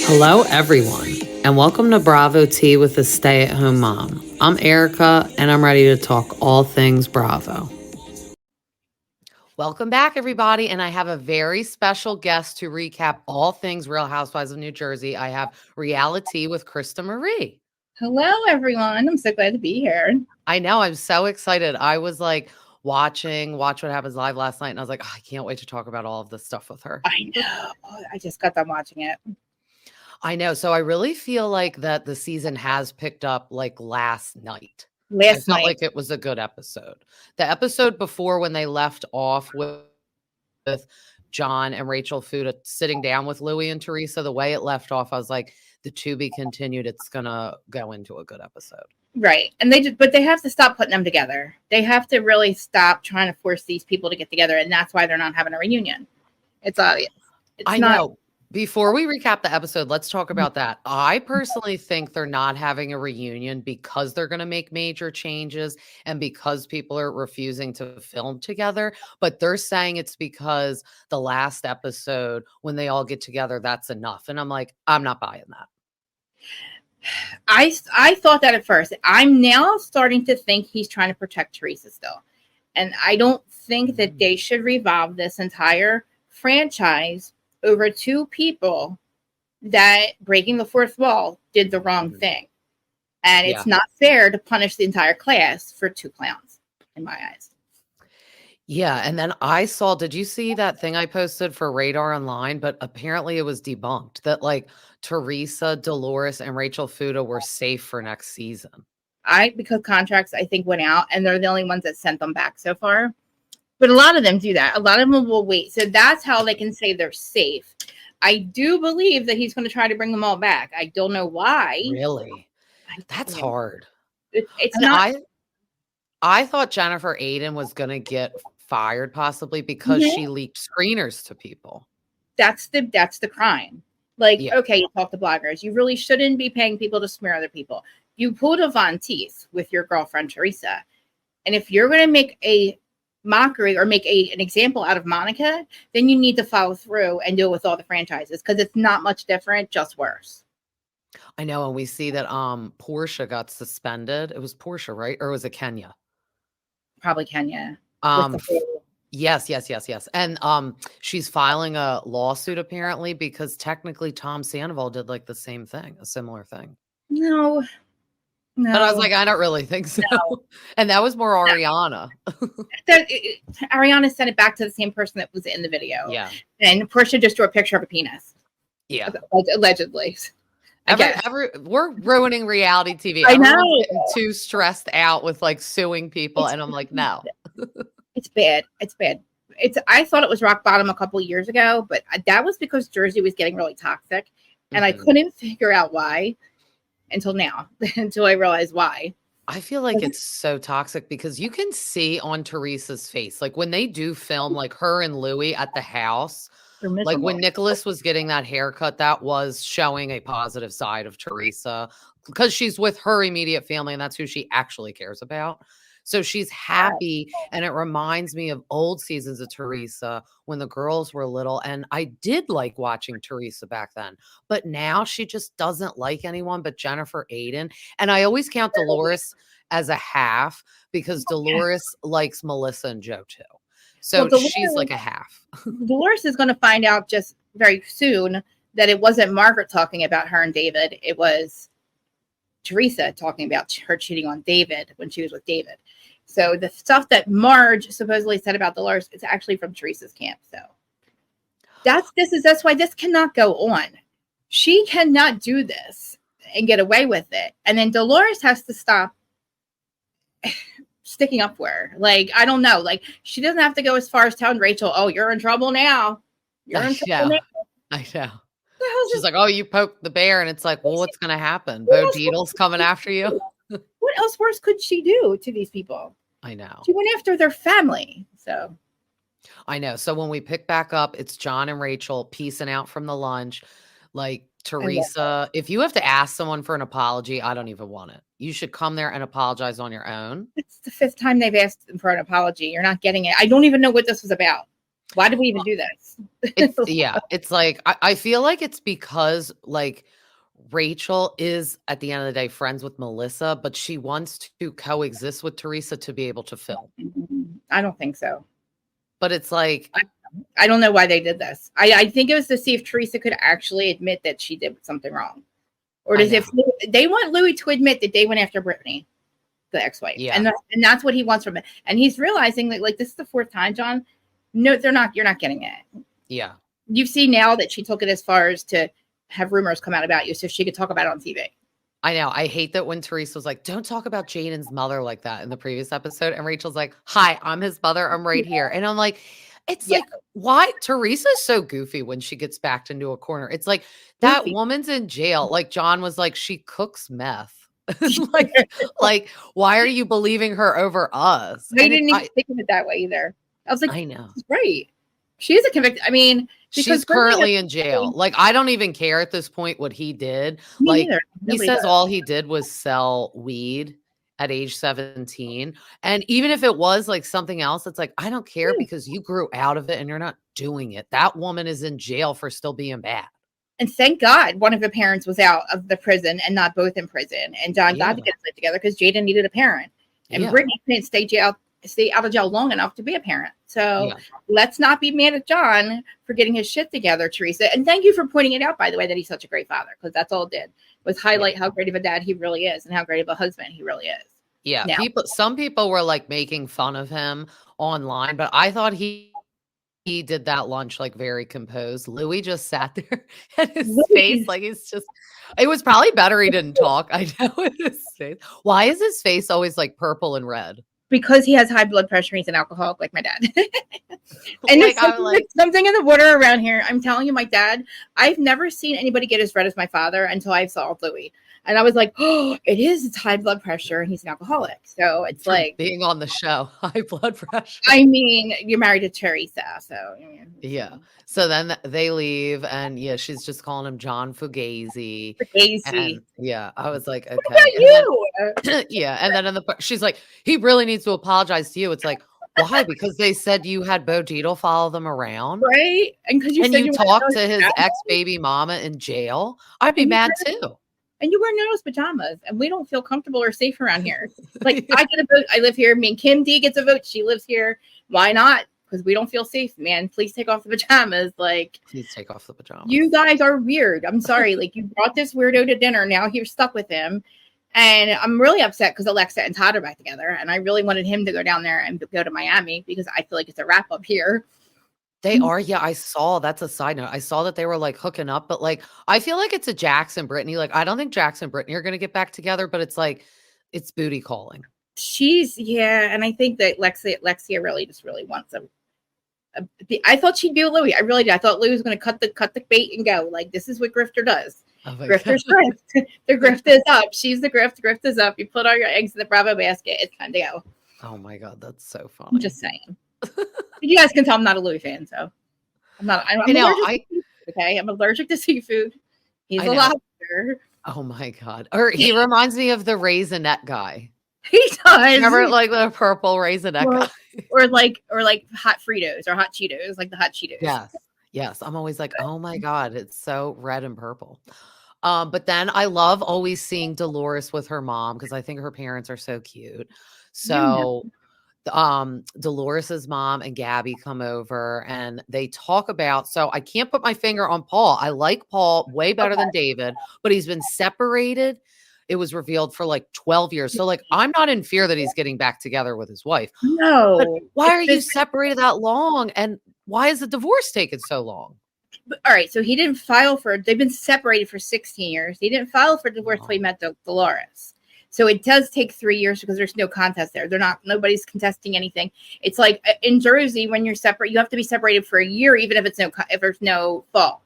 Hello, everyone, and welcome to Bravo Tea with a Stay-at-Home Mom. I'm Erica, and I'm ready to talk all things Bravo. Welcome back, everybody, and I have a very special guest to recap all things Real Housewives of New Jersey. I have RealiTea with Krista Marie. Hello, everyone. I'm so glad to be here. I know. I'm so excited. I was like Watch What Happens Live last night, and I was like, I can't wait to talk about all of this stuff with her. I know. I just got done watching it. I know. So I really feel like that the season has picked up like last night. I felt like it was a good episode. The episode before when they left off with John and Rachel Fuda sitting down with Louis and Teresa, the way it left off, I was like, the to be continued, it's going to go into a good episode. Right. And but they have to stop putting them together. They have to really stop trying to force these people to get together. And that's why they're not having a reunion. It's obvious. I know. Before we recap the episode, let's talk about that. I personally think they're not having a reunion because they're going to make major changes and because people are refusing to film together. But they're saying it's because the last episode, when they all get together, that's enough. And I'm like, I'm not buying that. I thought that at first. I'm now starting to think he's trying to protect Teresa still. And I don't think that they should revolve this entire franchise over two people that breaking the fourth wall did the wrong thing. And it's not fair to punish the entire class for two clowns, in my eyes. Yeah. And then did you see that thing I posted for Radar Online? But apparently it was debunked that like Teresa, Dolores, and Rachel Fuda were safe for next season. Because contracts, I think, went out and they're the only ones that sent them back so far. But a lot of them do that. A lot of them will wait. So that's how they can say they're safe. I do believe that he's going to try to bring them all back. I don't know why. Really? That's hard. It's not. I thought Jennifer Aydin was going to get fired possibly because she leaked screeners to people. That's the crime. Like, okay, you talk to bloggers. You really shouldn't be paying people to smear other people. You pulled a Von Teese with your girlfriend, Teresa. And if you're going to make a mockery or make an example out of Monica, then you need to follow through and do it with all the franchises because it's not much different, just worse. I know. And we see that Portia got suspended. It was Portia, right? Or was it Kenya? Probably Kenya. Yes. And she's filing a lawsuit apparently because technically Tom Sandoval did like the same thing, a similar thing. No. But I was like, I don't really think so. No. And that was more Ariana. Ariana sent it back to the same person that was in the video. Yeah. And Portia just drew a picture of a penis. Yeah. Allegedly. We're ruining reality TV. I know. Getting too stressed out with like suing people. And I'm like, no. It's bad. It's bad. I thought it was rock bottom a couple of years ago, but that was because Jersey was getting really toxic. And I couldn't figure out why. Until now, until I realized why. I feel like it's so toxic because you can see on Teresa's face, like when they do film like her and Louis at the house, like when Nicholas was getting that haircut, that was showing a positive side of Teresa because she's with her immediate family and that's who she actually cares about. So she's happy. And it reminds me of old seasons of Teresa when the girls were little. And I did like watching Teresa back then. But now she just doesn't like anyone but Jennifer Aydin. And I always count Dolores as a half because Dolores likes Melissa and Joe too. So she's like a half. Dolores is going to find out just very soon that it wasn't Margaret talking about her and David. It was Teresa talking about her cheating on David when she was with David. So the stuff that Marge supposedly said about Dolores is actually from Teresa's camp. So that's why this cannot go on. She cannot do this and get away with it. And then Dolores has to stop sticking up for her. Like, I don't know. Like, she doesn't have to go as far as telling Rachel, oh, you're in trouble now. You're in trouble now. I know. She's like, oh, you poked the bear. And it's like, well, what's going to happen? Bo Dietl's coming after you. What else worse could she do to these people? I know. She went after their family. So I know. So when we pick back up, it's John and Rachel piecing out from the lunch. Like Teresa, if you have to ask someone for an apology, I don't even want it. You should come there and apologize on your own. It's the fifth time they've asked them for an apology. You're not getting it. I don't even know what this was about. Why do we even do this? It's like, I feel like it's because like Rachel is at the end of the day friends with Melissa, but she wants to coexist with Teresa to be able to film. I don't think so. But it's like, I don't know why they did this. I think it was to see if Teresa could actually admit that she did something wrong. Or does if they want Louis to admit that they went after Brittany, the ex-wife. Yeah. And that's what he wants from it. And he's realizing that like this is the fourth time, John. No, you're not getting it. Yeah. You see now that she took it as far as to have rumors come out about you so she could talk about it on TV. I know. I hate that when Teresa was like, don't talk about Jaden's mother like that in the previous episode. And Rachel's like, hi, I'm his mother. I'm right here. And I'm like, it's like, why? Teresa's so goofy when she gets backed into a corner. It's like that woman's in jail. Like John was like, she cooks meth. like, why are you believing her over us? I didn't even think of it that way either. I was like, I know. Right. She is a convicted. I mean, she's currently in jail. Like, I don't even care at this point what he did. Like, he says all he did was sell weed at age 17. And even if it was like something else, it's like, I don't care because you grew out of it and you're not doing it. That woman is in jail for still being bad. And thank God one of the parents was out of the prison and not both in prison. And John got to get his life together because Jaden needed a parent. And Brittany couldn't stay out of jail long enough to be a parent. So let's not be mad at John for getting his shit together, Teresa. And thank you for pointing it out, by the way, that he's such a great father, because that's all it did was highlight how great of a dad he really is and how great of a husband he really is. Yeah. Some people were like making fun of him online, but I thought he did that lunch like very composed. Louis just sat there and his face, like he's just, it was probably better he didn't talk. I know his face. Why is his face always like purple and red? Because he has high blood pressure. He's an alcoholic like my dad. And there's something in the water around here. I'm telling you, my dad, I've never seen anybody get as red as my father until I saw Louis. And I was like, oh, it's high blood pressure and he's an alcoholic. So it's like being on the show, high blood pressure. I mean, you're married to Teresa. So yeah. So then they leave and she's just calling him John Fugazi. And, I was like, okay. What about you? And then she's like, he really needs to apologize to you. It's like, why? Because they said you had Bo Dietl follow them around, right? And because you talked to his ex-baby mama in jail, I'd be mad too. And you wear those pajamas, and we don't feel comfortable or safe around here. Like, I get a vote. I live here. Me and Kim D gets a vote. She lives here. Why not? Because we don't feel safe, man. Please take off the pajamas. Like, please take off the pajamas. You guys are weird. I'm sorry. Like, you brought this weirdo to dinner. Now you're stuck with him. And I'm really upset because Alexa and Todd are back together. And I really wanted him to go down there and go to Miami because I feel like it's a wrap up here. They are. Yeah, I saw. That's a side note. I saw that they were like hooking up, but like, I feel like it's a Jax and Brittany. Like, I don't think Jax and Brittany are going to get back together, but it's like, it's booty calling. And I think that Lexia really wants I thought she'd be with Louis. I really did. I thought Louis was going to cut the bait and go. Like, this is what Grifter does. Oh Grifter's grift. The grift is up. She's the grift. Grift is up. You put all your eggs in the Bravo basket. It's time to go. Oh my God, that's so funny. I'm just saying. You guys can tell I'm not a Louis fan, so I'm not. I'm allergic to seafood, okay, I'm allergic to seafood. He's a lobster. Oh my God! Or he reminds me of the raisinette guy. He does. Remember, like the purple raisinette guy, or like hot Fritos or hot Cheetos, like the hot Cheetos. Yes. I'm always like, oh my God, it's so red and purple. But then I love always seeing Dolores with her mom because I think her parents are so cute. So. Dolores's mom and Gabby come over and they talk about, so I can't put my finger on Paul. I like Paul way better than David, but he's been separated. It was revealed for like 12 years. So like, I'm not in fear that he's getting back together with his wife. No. But why are you separated that long? And why is the divorce taking so long? All right. So he didn't file they've been separated for 16 years. He didn't file for divorce till he met Dolores. So it does take 3 years because there's no contest there. Nobody's contesting anything. It's like in Jersey, when you're separate, you have to be separated for a year, even if there's no fault.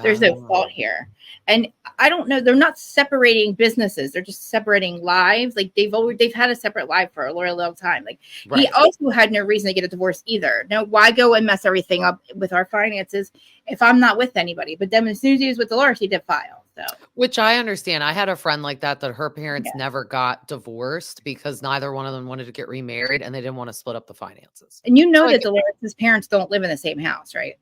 There's no fault here. And I don't know. They're not separating businesses. They're just separating lives. Like they've had a separate life for a really long time. Like he also had no reason to get a divorce either. No, why go and mess everything up with our finances if I'm not with anybody? But then as soon as he was with Dolores, he did file. So, which I understand. I had a friend like that her parents never got divorced because neither one of them wanted to get remarried and they didn't want to split up the finances. And you know that Dolores' parents don't live in the same house, right?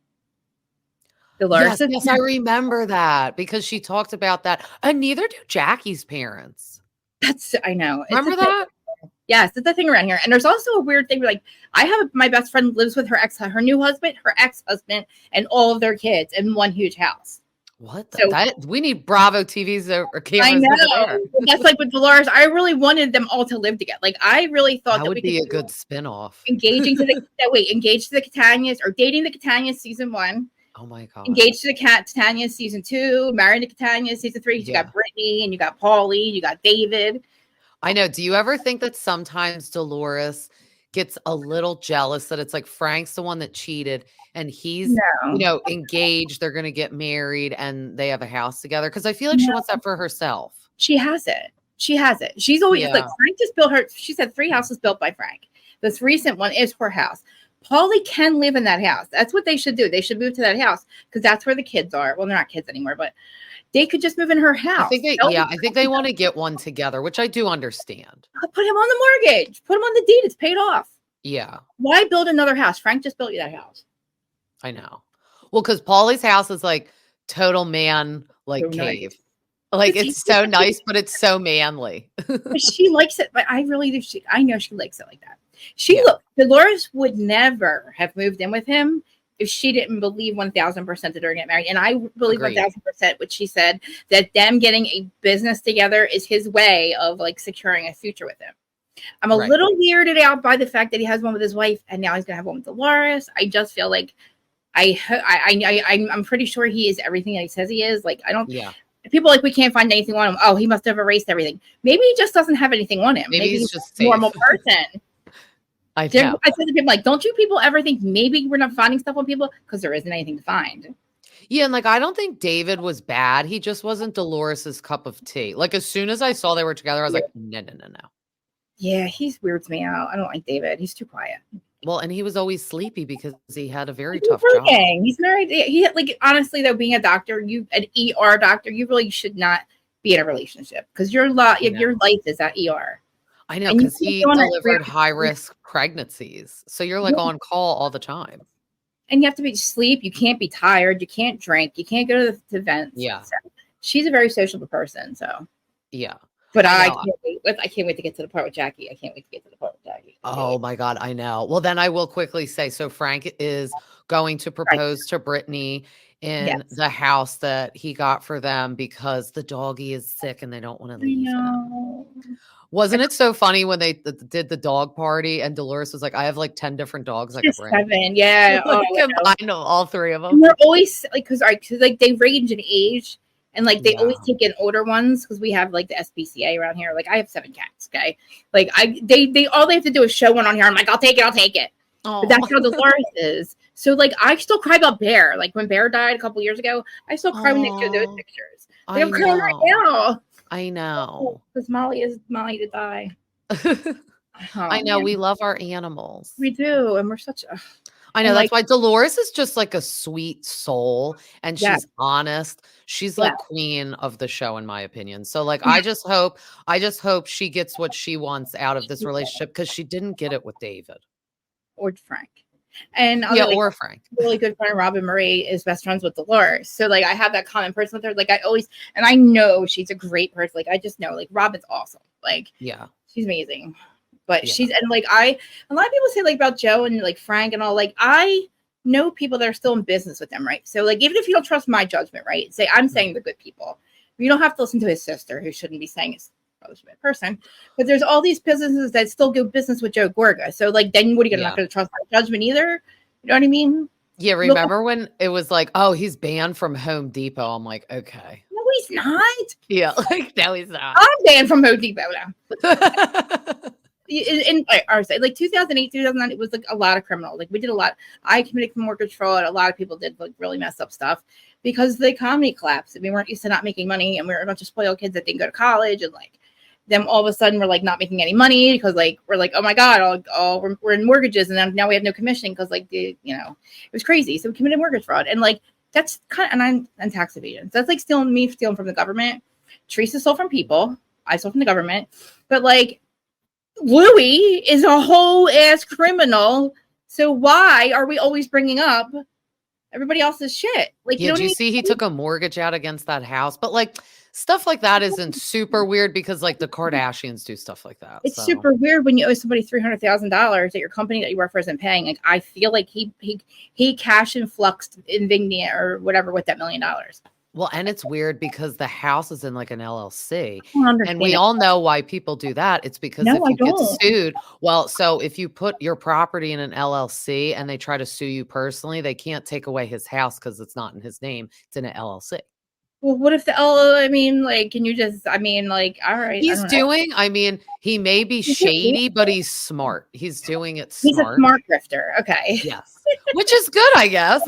Yes, I remember that because she talked about that. And neither do Jackie's parents. I know. Remember that? Yes, it's a thing around here. And there's also a weird thing. Like my best friend lives with her new husband, her ex-husband, and all of their kids in one huge house. What? We need Bravo TVs or cameras. I know. That's like with Dolores. I really wanted them all to live together. Like I really thought that would be a good spinoff. Engaged to the Catanias or dating the Catanias season 1. Oh my God. Engaged to the Catanias season 2. Married to Catanias season 3. You got Brittany and you got Paulie. You got David. I know. Do you ever think that sometimes Dolores gets a little jealous that it's like Frank's the one that cheated and he's, engaged, they're going to get married and they have a house together? Because I feel like she wants that for herself. She has it. She's always like, Frank just built she said 3 houses built by Frank. This recent one is her house. Paulie can live in that house. That's what they should do. They should move to that house because that's where the kids are. Well, they're not kids anymore, but they could just move in her house. I think they want to get one together, which I do understand. Put him on the mortgage. Put him on the deed. It's paid off. Yeah. Why build another house? Frank just built you that house. I know. Well, because Paulie's house is like total man, like so cave. Nice. Like it's so nice, but it's so manly. But she likes it. But I really do. I know she likes it like that. Dolores would never have moved in with him if she didn't believe 1,000% that they're getting married. And I believe 1,000% what she said, that them getting a business together is his way of like securing a future with him. I'm a little weirded out by the fact that he has one with his wife and now he's going to have one with Dolores. I just feel like I'm pretty sure he is everything that he says he is. Like, I don't, people like, we can't find anything on him. Oh, he must have erased everything. Maybe he just doesn't have anything on him. Maybe he's just a normal person. I said to people, like, don't you people ever think maybe we're not finding stuff on people because there isn't anything to find? Yeah, and like I don't think David was bad. He just wasn't Dolores's cup of tea. Like as soon as I saw they were together, I was like, no. Yeah, he weirds me out. I don't like David. He's too quiet. Well, and he was always sleepy because he had a very tough job. He's married. He like honestly though, being a doctor, an ER doctor, you really should not be in a relationship because your life is at ER. I know, because he delivered high-risk pregnancies. So you're like on call all the time. And you have to be asleep. You can't be tired. You can't drink. You can't go to the events. Yeah. So she's a very sociable person. So. Yeah. But I can't wait to get to the part with Jackie. Oh my God, I know. Well, then I will quickly say, so Frank is going to propose to Brittany in the house that he got for them because the doggy is sick and they don't want to leave him. Wasn't it so funny when they did the dog party and Dolores was like, I have like 10 different dogs I could bring. 7, yeah. I know all 3 of them. And they're always like, because like they range in age and like they always take in older ones because we have like the SPCA around here. Like I have 7 cats, okay? Like they all they have to do is show one on here. I'm like, I'll take it. But that's how Dolores is. So like I still cry about Bear. Like when Bear died a couple years ago, I still cry when they show those pictures. Like, I'm crying right now. I know. Because Molly to die. I know. Man. We love our animals. We do. And we're such a... I know. That's why Dolores is just like a sweet soul. And she's honest. She's like queen of the show, in my opinion. So like, I just hope she gets what she wants out of this relationship because she didn't get it with David. Or Frank. And or Frank. Really good friend Robin Marie is best friends with Dolores. So like I have that common person with her. Like I always, and I know she's a great person. Like I just know like Robin's awesome. Like she's amazing. But she's and like a lot of people say like about Joe and like Frank and all, like I know people that are still in business with them, right? So like even if you don't trust my judgment, right? Say I'm saying the good people. You don't have to listen to his sister who shouldn't be saying it's a person, but there's all these businesses that still do business with Joe Gorga. So like, then what are you not going to trust my judgment either? You know what I mean? Yeah. Remember when it was like, oh, he's banned from Home Depot? I'm like, okay. No, he's not. Yeah. Like, no, he's not. I'm banned from Home Depot now. in our side, like 2008, 2009, it was like a lot of criminal. Like we did a lot. I committed mortgage fraud. A lot of people did like really messed up stuff because the economy collapsed. And we weren't used to not making money, and we were a bunch of spoiled kids that didn't go to college, and like then all of a sudden we're like not making any money because like we're like, oh my god, we're in mortgages, and then now we have no commission because like it was crazy. So we committed mortgage fraud, and like that's kind of and tax evasion. So that's like stealing from the government. Teresa stole from people. I stole from the government, but like Louis is a whole ass criminal. So why are we always bringing up everybody else's shit? Like, did you see he took a mortgage out against that house? But like stuff like that isn't super weird because like the Kardashians do stuff like that. It's super weird when you owe somebody $300,000 that your company that you work for isn't paying. Like, I feel like he cash and fluxed Invignia or whatever with that $1 million. Well, and it's weird because the house is in like an LLC, and we all know why people do that. It's because if you get sued, well, so if you put your property in an LLC and they try to sue you personally, they can't take away his house because it's not in his name. It's in an LLC. Well, what if all right. He may be shady, but he's smart. He's doing it smart. He's a smart grifter. Okay. Yes. Which is good, I guess.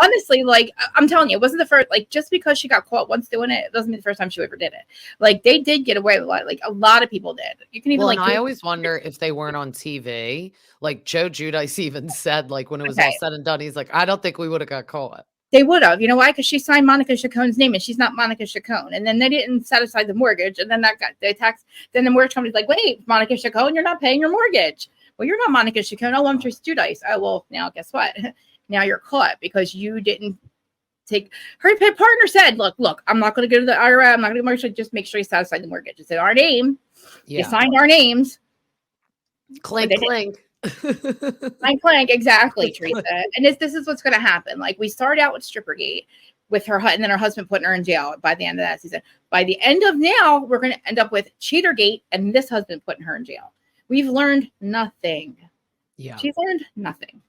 Honestly, like I'm telling you, it wasn't the first, like just because she got caught once doing it doesn't mean the first time she ever did it. Like they did get away with a lot. Like a lot of people did. You can even I always wonder if they weren't on TV. Like Joe Giudice even said, like when it was all said and done, he's like, I don't think we would have got caught. They would have, you know why? Because she signed Monica Chacon's name and she's not Monica Chacon. And then they didn't satisfy the mortgage. And then that got the tax. Then the mortgage company's like, wait, Monica Chacon, you're not paying your mortgage. Well, you're not Monica Chacon. Oh, I'm Teresa Giudice. Oh, well, now guess what? Now you're caught because you didn't take. Her partner said, look, I'm not going to go to the IRA. I'm not going to mortgage. Just make sure you satisfy the mortgage. It's in our name. Yeah. You signed our names. Clink, clink. Clank, exactly, Teresa. And this is what's going to happen. Like we started out with Strippergate with her, and then her husband putting her in jail by the end of that season. By the end of now, we're going to end up with Cheatergate and this husband putting her in jail. We've learned nothing. Yeah, she's learned nothing.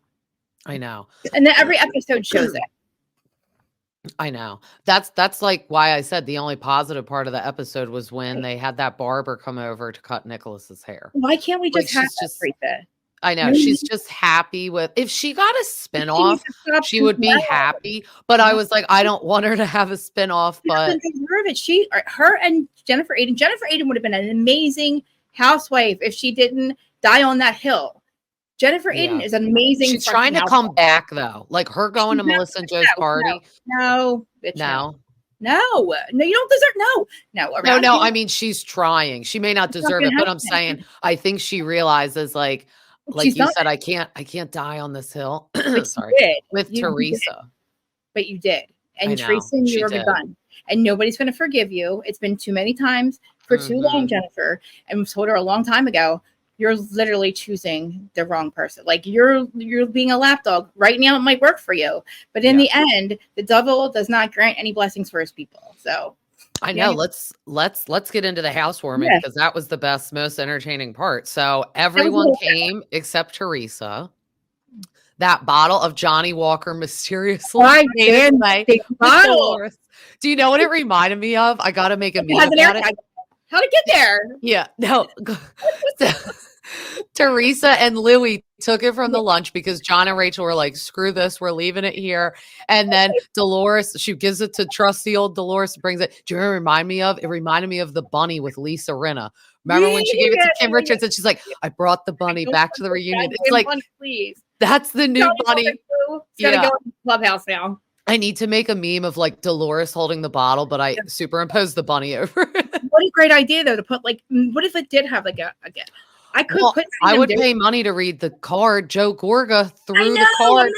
I know, and then every episode shows it. I know. That's like why I said the only positive part of the episode was when they had that barber come over to cut Nicholas's hair. Why can't we just have Teresa? I know she's just happy with, if she got a spinoff, she would be happy. But I was like, I don't want her to have a spinoff. But her and Jennifer Aiden would have been an amazing housewife if she didn't die on that hill. Jennifer Aiden is amazing. She's trying to come back though, like her going to Melissa and Joe's party. No. You don't deserve. No. I mean, she's trying. She may not deserve it, but I'm saying I think she realizes like you said, I can't die on this hill. Sorry, with Teresa. But you did, and Teresa, you're done, and nobody's going to forgive you. It's been too many times for too long, Jennifer. And we've told her a long time ago. You're literally choosing the wrong person. Like you're being a lapdog right now. It might work for you, but in the end, the devil does not grant any blessings for his people. So. I know. Let's get into the housewarming because that was the best, most entertaining part. So everyone came except Teresa. That bottle of Johnny Walker mysteriously made its way. Do you know what it reminded me of? I got to make a meme about it. How'd it get there? Yeah, no. Teresa and Louis took it from the lunch because John and Rachel were like, screw this, we're leaving it here. And then Dolores, she gives it to trusty old Dolores, brings it. Do you know what it reminded me of? It reminded me of the bunny with Lisa Rinna. Remember when she gave it to Kim Richards and she's like, I brought the bunny back to the reunion. It's like, please. That's the new bunny. It's gotta go in the clubhouse now. I need to make a meme of like Dolores holding the bottle, but I superimpose the bunny over it. What a great idea though to put like, what if it did have like I would pay money to read the card. Joe Gorga threw the card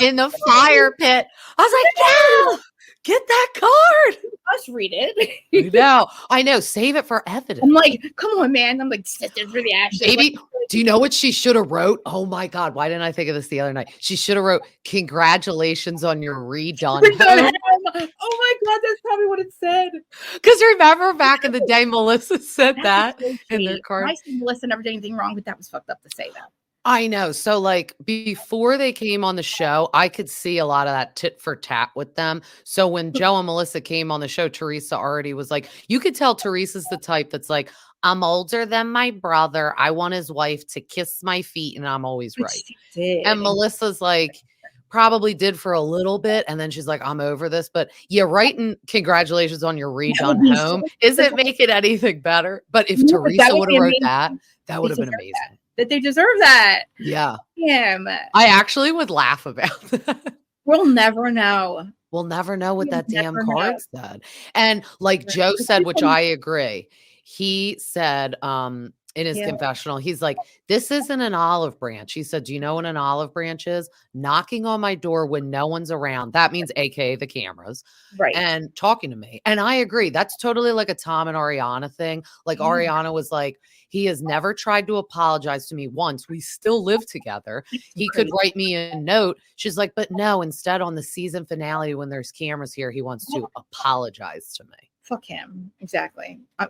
in the fire pit. I was like, yeah, get that card. Let's read it. I know. Save it for evidence. I'm like, come on, man. I'm like, sit there for the ashes. Baby, do you know what she should have wrote? Oh my God. Why didn't I think of this the other night? She should have wrote, congratulations on your redone home. Oh my God, that's probably what it said. Because remember back in the day, Melissa said that in their card. I see Melissa never did anything wrong, but that was fucked up to say that. I know. So, like, before they came on the show, I could see a lot of that tit for tat with them. So when Joe and Melissa came on the show, Teresa already was like, you could tell Teresa's the type that's like, I'm older than my brother. I want his wife to kiss my feet, and I'm always But right. she did. And Melissa's like, probably did for a little bit, and then she's like, I'm over this. But yeah, right. And congratulations on your redone home. Is it making anything better? But if Teresa would have wrote that, that would have been amazing. That they deserve that. Yeah. Him. I actually would laugh about that. We'll never know. We'll never know what that damn card said. And like Joe said, which I agree, he said in his confessional, he's like, this isn't an olive branch. He said, do you know what an olive branch is? Knocking on my door when no one's around. That means AKA the cameras. Right. And talking to me. And I agree. That's totally like a Tom and Ariana thing. Like Ariana was like, he has never tried to apologize to me once. We still live together. He could write me a note. She's like, but no, instead on the season finale, when there's cameras here, he wants to apologize to me. Fuck him. Exactly. I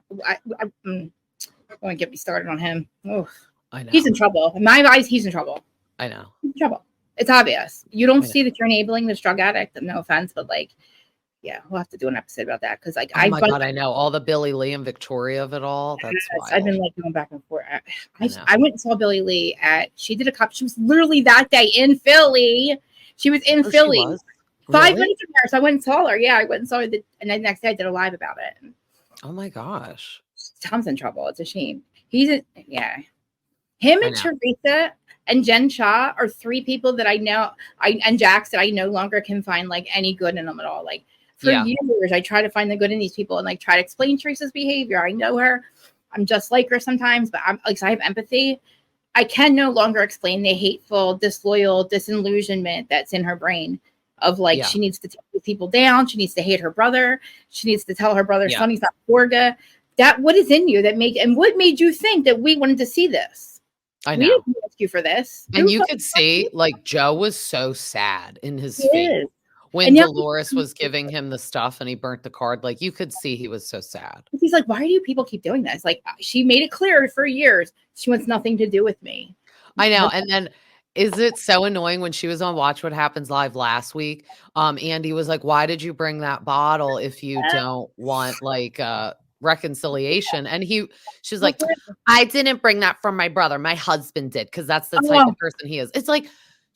won't get me started on him. Oh, I know. He's in trouble. In my eyes, he's in trouble. I know. He's in trouble. It's obvious. You don't see that you're enabling this drug addict. No offense, but like, yeah, we'll have to do an episode about that because like, oh my God, I know all the Billy Lee and Victoria of it all. That's wild. I've been like going back and forth. I went and saw Billy Lee she did a cup. She was literally that day in Philly. She was in Philly. She was? 5 minutes from her. So I went and saw her. Yeah, I went and saw her. And then the next day I did a live about it. Oh my gosh. Tom's in trouble. It's a shame. Him and Teresa and Jen Shaw are three people that I know. And Jax that I no longer can find like any good in them at all. Like for years, I try to find the good in these people and like try to explain Teresa's behavior. I know her. I'm just like her sometimes, but I'm like, so I have empathy. I can no longer explain the hateful, disloyal, disillusionment that's in her brain. Of like, she needs to take these people down. She needs to hate her brother. She needs to tell her brother, son, he's not Borga. That what is in you that what made you think that we wanted to see this? I know. We didn't ask you for this. And you could see like Joe was so sad in his face when Dolores was giving him the stuff and he burnt the card. Like you could see he was so sad. He's like, why do you people keep doing this? Like she made it clear for years she wants nothing to do with me. I know. And then is it so annoying when she was on Watch What Happens Live last week? Andy was like, why did you bring that bottle if you don't want like reconciliation? And she's like, I didn't bring that from my brother. My husband did, because that's the type of person he is. It's like,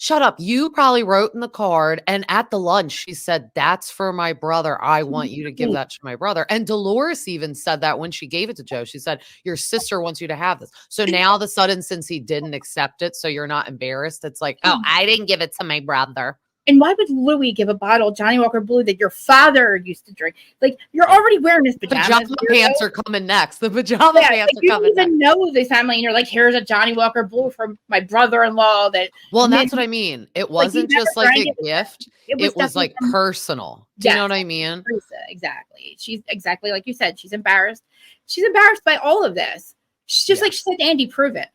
shut up. You probably wrote in the card. And at the lunch, she said, that's for my brother. I want you to give that to my brother. And Dolores even said that when she gave it to Joe. She said, your sister wants you to have this. So now the sudden, since he didn't accept it, so you're not embarrassed, it's like, oh, I didn't give it to my brother. And why would Louis give a bottle of Johnny Walker Blue that your father used to drink? Like, you're already wearing his pajamas. Pajama pants are coming next. The pajama pants are coming next. You don't even know this family, and you're like, here's a Johnny Walker Blue from my brother-in-law. Well, and that's what I mean. It wasn't just like a gift. It was like personal. Do you know what I mean? Exactly. She's exactly like you said. She's embarrassed. She's embarrassed by all of this. She's just like she said to Andy, prove it.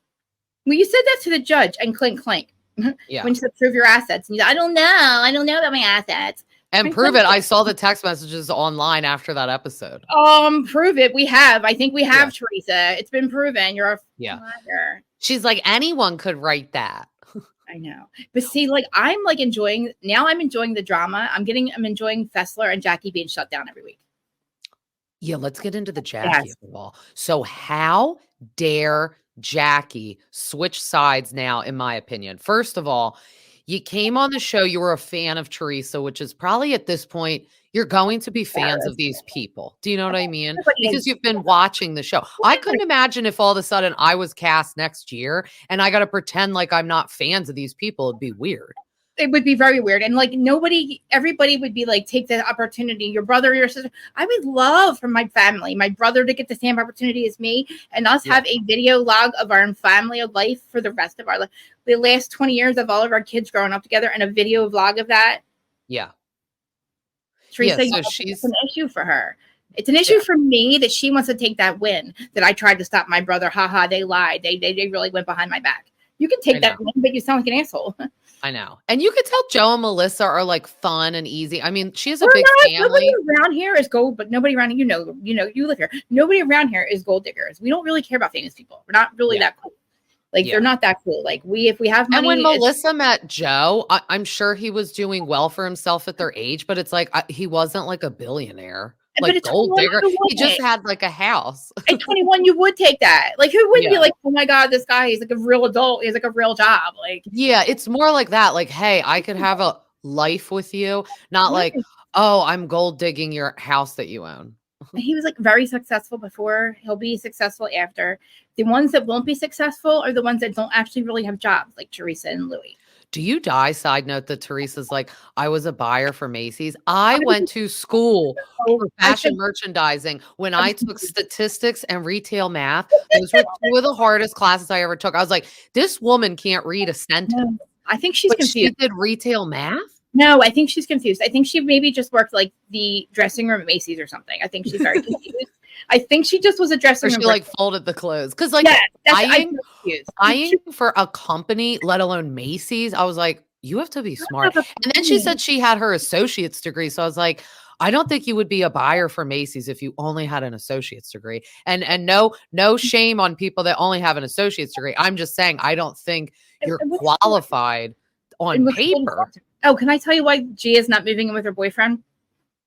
Well, you said that to the judge and clink. Yeah. When you said prove your assets, and you said, I don't know about my assets. And prove it. I saw the text messages online after that episode. Prove it. We have. I think we have, Teresa. It's been proven. You're a liar. She's like, anyone could write that. I know. But see, like I'm enjoying the drama. I'm enjoying Fessler and Jackie being shut down every week. Yeah, let's get into the Jackie of it all. So how dare Jackie switch sides now, in my opinion? First of all, you came on the show, you were a fan of Teresa, which is probably at this point, you're going to be fans of these people. Do you know what I mean? Because you've been watching the show. I couldn't imagine if all of a sudden I was cast next year and I got to pretend like I'm not fans of these people. It'd be weird. It would be very weird. And like everybody would be like, take the opportunity, your brother, your sister. I would love for my family, my brother to get the same opportunity as me and us have a video log of our family of life for the rest of our life. The last 20 years of all of our kids growing up together and a video vlog of that. Yeah. Teresa, it's an issue for her. It's an issue for me that she wants to take that win that I tried to stop my brother. Haha, they lied. They really went behind my back. You can take that win, but you sound like an asshole. I know. And you could tell Joe and Melissa are like fun and easy. I mean, she has a big family. Nobody around here is gold, but nobody around, you live here. Nobody around here is gold diggers. We don't really care about famous people. We're not really that cool. Like they're not that cool. Like if we have money. And when Melissa met Joe, I'm sure he was doing well for himself at their age, but it's like he wasn't like a billionaire, like gold digger. He just had like a house. At 21, you would take that. Like who wouldn't be like, oh my God, this guy, he's like a real adult. He has like a real job. Like it's more like that. Like, hey, I could have a life with you, not like, oh, I'm gold digging your house that you own. He was like very successful before. He'll be successful after. The ones that won't be successful are the ones that don't actually really have jobs, like Teresa and Louis. Do you die? Side note that Teresa's like, I was a buyer for Macy's. I went to school for fashion merchandising when I took statistics and retail math. Those were two of the hardest classes I ever took. I was like, this woman can't read a sentence. No, I think she's confused. She did retail math? No, I think she's confused. I think she maybe just worked like the dressing room at Macy's or something. I think she's very confused. I think she just was a dressing room. She like folded the clothes. Because like buying for a company, let alone Macy's, I was like, you have to be smart. And then she said she had her associate's degree. So I was like, I don't think you would be a buyer for Macy's if you only had an associate's degree. And no shame on people that only have an associate's degree. I'm just saying, I don't think you're qualified on paper. Oh, can I tell you why Gia's not moving in with her boyfriend?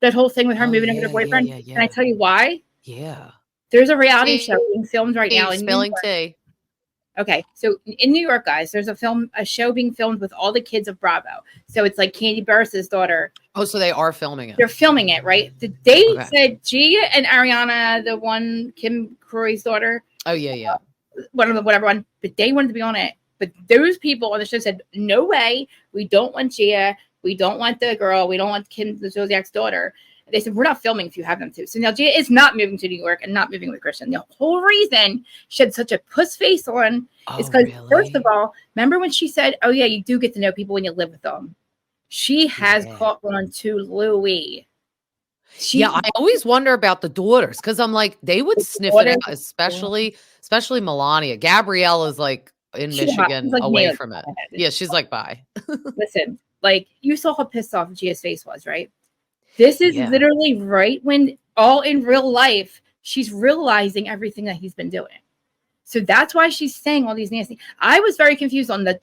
That whole thing with her moving in with her boyfriend. Yeah. Can I tell you why? Yeah. There's a reality show being filmed right now in spilling tea. Okay, so in New York, guys, there's a show being filmed with all the kids of Bravo. So it's like Candy Burris's daughter. Oh, so they are filming it. They're filming it, right? They said Gia and Ariana, the one Kim Croy's daughter. Oh yeah. Whatever one, but they wanted to be on it. But those people on the show said, no way, we don't want Gia, we don't want the girl, we don't want Kim, the Zodiac's daughter. They said, we're not filming if you have them to. So now Gia is not moving to New York and not moving with Christian. The whole reason she had such a puss face on is because, first of all, remember when she said, oh, yeah, you do get to know people when you live with them. She has caught on to Louis. I always wonder about the daughters because I'm like, they would sniff it out, especially Melania. Gabrielle is like in Michigan like away from it. Yeah, she's like, bye. Listen, like you saw how pissed off Gia's face was, right? This is literally right when all in real life, she's realizing everything that he's been doing. So that's why she's saying all these nasty. I was very confused on the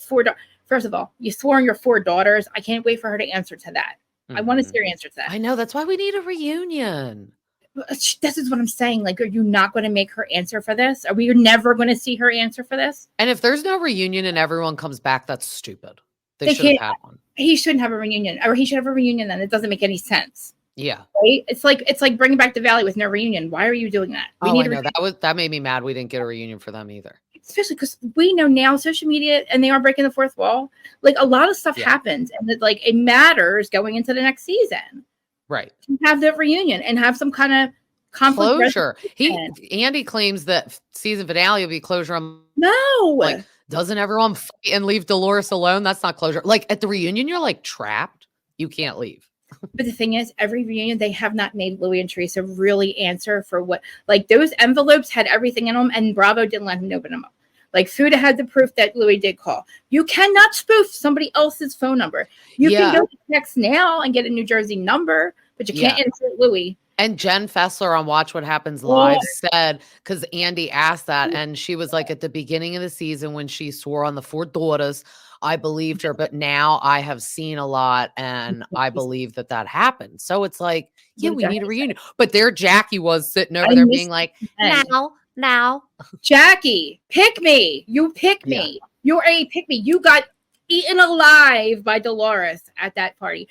First of all, you swore on your 4 daughters. I can't wait for her to answer to that. I want to see her answer to that. I know. That's why we need a reunion. This is what I'm saying. Like, are you not going to make her answer for this? Are we never going to see her answer for this? And if there's no reunion and everyone comes back, that's stupid. They should have had one. He shouldn't have a reunion, or he should have a reunion. Then it doesn't make any sense. Yeah, right. It's like bringing back the Valley with no reunion. Why are you doing that? I know that made me mad. We didn't get a reunion for them either. Especially because we know now social media and they are breaking the fourth wall. Like a lot of stuff happens, and it matters going into the next season. Right. To have the reunion and have some kind of conflict closure. Andy claims that season finale will be closure. No. Like, doesn't everyone fight and leave Dolores alone? That's not closure. Like at the reunion, you're like trapped. You can't leave. But the thing is, every reunion, they have not made Louis and Teresa really answer for what, like those envelopes had everything in them and Bravo didn't let him open them up. Like Fuda had the proof that Louis did call. You cannot spoof somebody else's phone number. You can go to text now and get a New Jersey number, but you can't insert Louis. And Jen Fessler on Watch What Happens Live said, because Andy asked that, and she was like, at the beginning of the season when she swore on the 4 daughters, I believed her, but now I have seen a lot, and I believe that happened. So it's like, we need a reunion. But there Jackie was sitting over there being like, now. Jackie, pick me. You pick me. You're a pick me. You got eaten alive by Dolores at that party.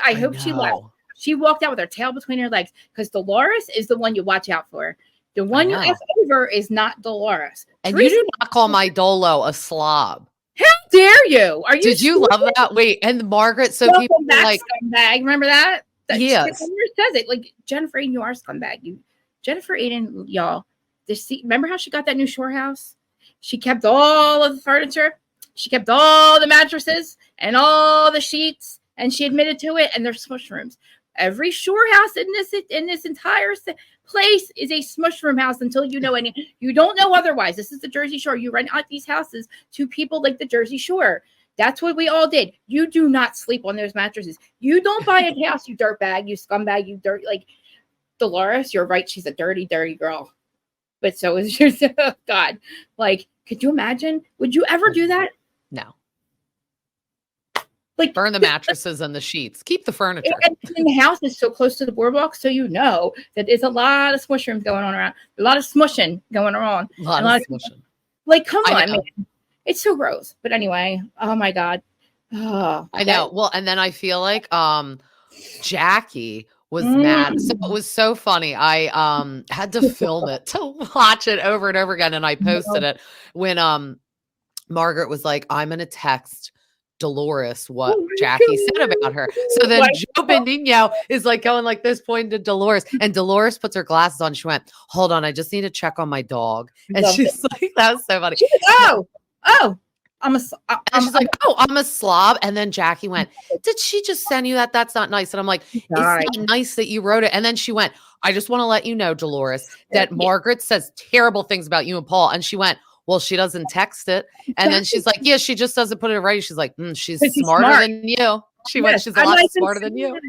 I hope she left. She walked out with her tail between her legs because Dolores is the one you watch out for. The one you ask over is not Dolores. And Teresa, you do not call my Dolo a slob. How dare you? Did you love that? Wait, and Margaret, so welcome people back, like scumbag. Remember that? Yes. Says it. Like Jennifer Aiden, you are a scumbag. Jennifer Aiden, y'all. Remember how she got that new shore house? She kept all of the furniture. She kept all the mattresses and all the sheets, and she admitted to it. And there's smush rooms. Every shore house in this entire place is a smush room house until you know any. You don't know otherwise. This is the Jersey Shore. You rent out these houses to people like the Jersey Shore. That's what we all did. You do not sleep on those mattresses. You don't buy a house, you dirtbag, you scumbag, you dirt. Like Dolores, you're right. She's a dirty, dirty girl. But so is yours. Oh God. Like, Could you imagine? Would you ever do that? No. Like, burn the mattresses and the sheets. Keep the furniture. And the house is so close to the boardwalk, so you know that there's a lot of smush rooms going on around. A lot of smushing going on. A lot of smushing. Like, come on, man. It's so gross. But anyway, oh my God. Oh, I know. Well, and then I feel like Jackie was mad. So it was so funny. I had to film it to watch it over and over again. And I posted it when Margaret was like, I'm gonna text Dolores what Jackie said about her. So then Joe Benigno is like going like this, pointing to Dolores, and Dolores puts her glasses on. She went, hold on, I just need to check on my dog. And she's like, that was so funny. She's like, I'm a slob. And then Jackie went, did she just send you that? That's not nice. And I'm like, it's not nice that you wrote it. And then she went, I just want to let you know, Dolores, that Margaret says terrible things about you and Paul. And she went, well, she doesn't text it. And then she's like, yeah, she just doesn't put it in writing. She's like, she's smarter than you. She went, she's a lot smarter than you.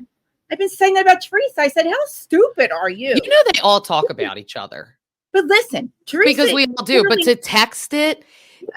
I've been saying that about Teresa. I said, how stupid are you? You know, they all talk about each other. But listen, Teresa. Because we all do. But to text it,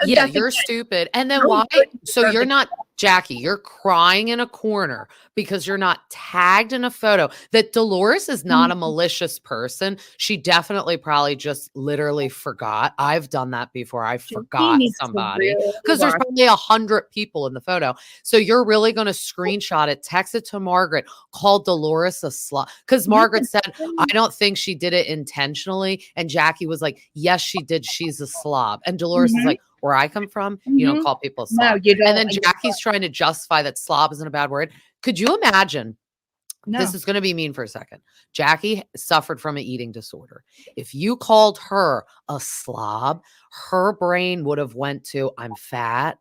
yeah, you're stupid. And then why? So you're not, Jackie, you're crying in a corner because you're not tagged in a photo. That Dolores is not a malicious person. She definitely probably just literally forgot. I've done that before. I forgot somebody because there's probably 100 people in the photo. So you're really going to screenshot it, text it to Margaret, call Dolores a slut. Because Margaret said, I don't think she did it intentionally. And Jackie was like, yes, she did. She's a slob. And Dolores is like, where I come from, you don't call people a slob. No, you don't. And then Jackie's trying to justify that slob isn't a bad word. Could you imagine? No. This is going to be mean for a second. Jackie suffered from an eating disorder. If you called her a slob, her brain would have went to, I'm fat,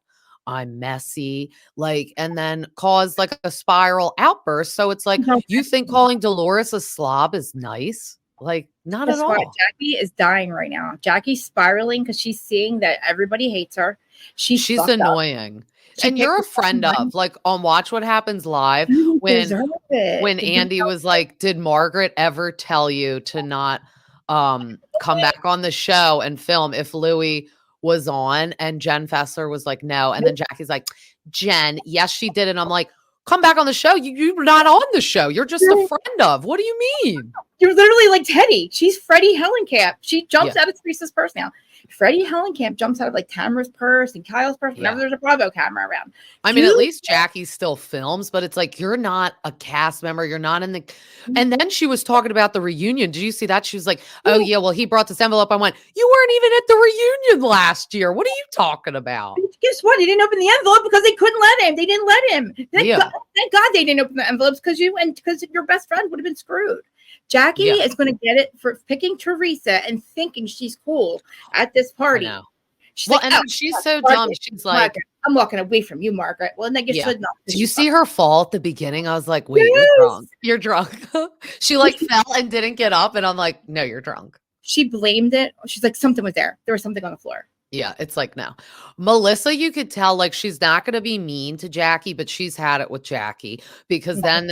I'm messy, like, and then caused like a spiral outburst. So it's like, you think calling Dolores a slob is nice? Like, not at all. Jackie is dying right now. Jackie's spiraling because she's seeing that everybody hates her. She's annoying. And you're a friend of, like, on Watch What Happens Live, when Andy was like, did Margaret ever tell you to not come back on the show and film if Louis was on? And Jen Fessler was like, no. And then Jackie's like, Jen, yes, she did. And I'm like, come back on the show. You're not on the show. You're just a friend of. What do you mean? You're literally like Teddy. She's Freddie Hellenkamp. She jumps out of Teresa's purse now. Freddie Hellenkamp jumps out of like Tamara's purse and Kyle's purse whenever there's a Bravo camera around. I mean, at least Jackie still films, but it's like, you're not a cast member. You're not in the. And then she was talking about the reunion. Did you see that? She was like, oh, yeah, well, he brought this envelope. I went, you weren't even at the reunion last year. What are you talking about? Guess what? He didn't open the envelope because they couldn't let him. They didn't let him. Thank God they didn't open the envelopes because your best friend would have been screwed. Jackie is going to get it for picking Teresa and thinking she's cool at this party. She's she's so dumb. She's like, Margaret, I'm walking away from you, Margaret. Well, then you should not. Did you see her fall at the beginning? I was like, wait, you're drunk. She like fell and didn't get up. And I'm like, no, you're drunk. She blamed it. She's like, something was there. There was something on the floor. Yeah, it's like, no. Melissa, you could tell, like, she's not going to be mean to Jackie, but she's had it with Jackie because then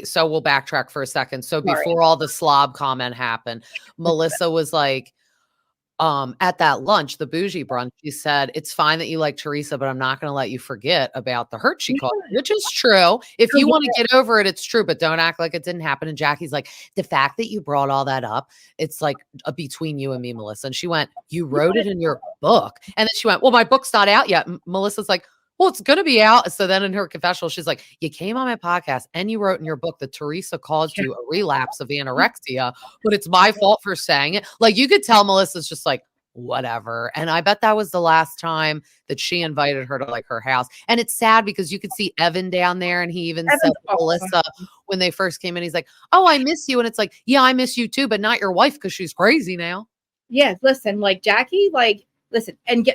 so we'll backtrack for a second. So before all the slob comment happened, Melissa was like, at that lunch, the bougie brunch, she said, it's fine that you like Teresa, but I'm not going to let you forget about the hurt she caused, which is true. If you want to get over it, it's true, but don't act like it didn't happen. And Jackie's like, the fact that you brought all that up, it's like between you and me, Melissa. And she went, you wrote it in your book. And then she went, well, my book's not out yet. Melissa's like, well, it's going to be out. So then in her confessional, she's like, you came on my podcast and you wrote in your book that Teresa caused you a relapse of anorexia, but it's my fault for saying it. Like, you could tell Melissa's just like, whatever. And I bet that was the last time that she invited her to like her house. And it's sad because you could see Evan down there. And he even said to Melissa when they first came in, he's like, oh, I miss you. And it's like, yeah, I miss you too, but not your wife because she's crazy now. Yeah, listen, like Jackie, and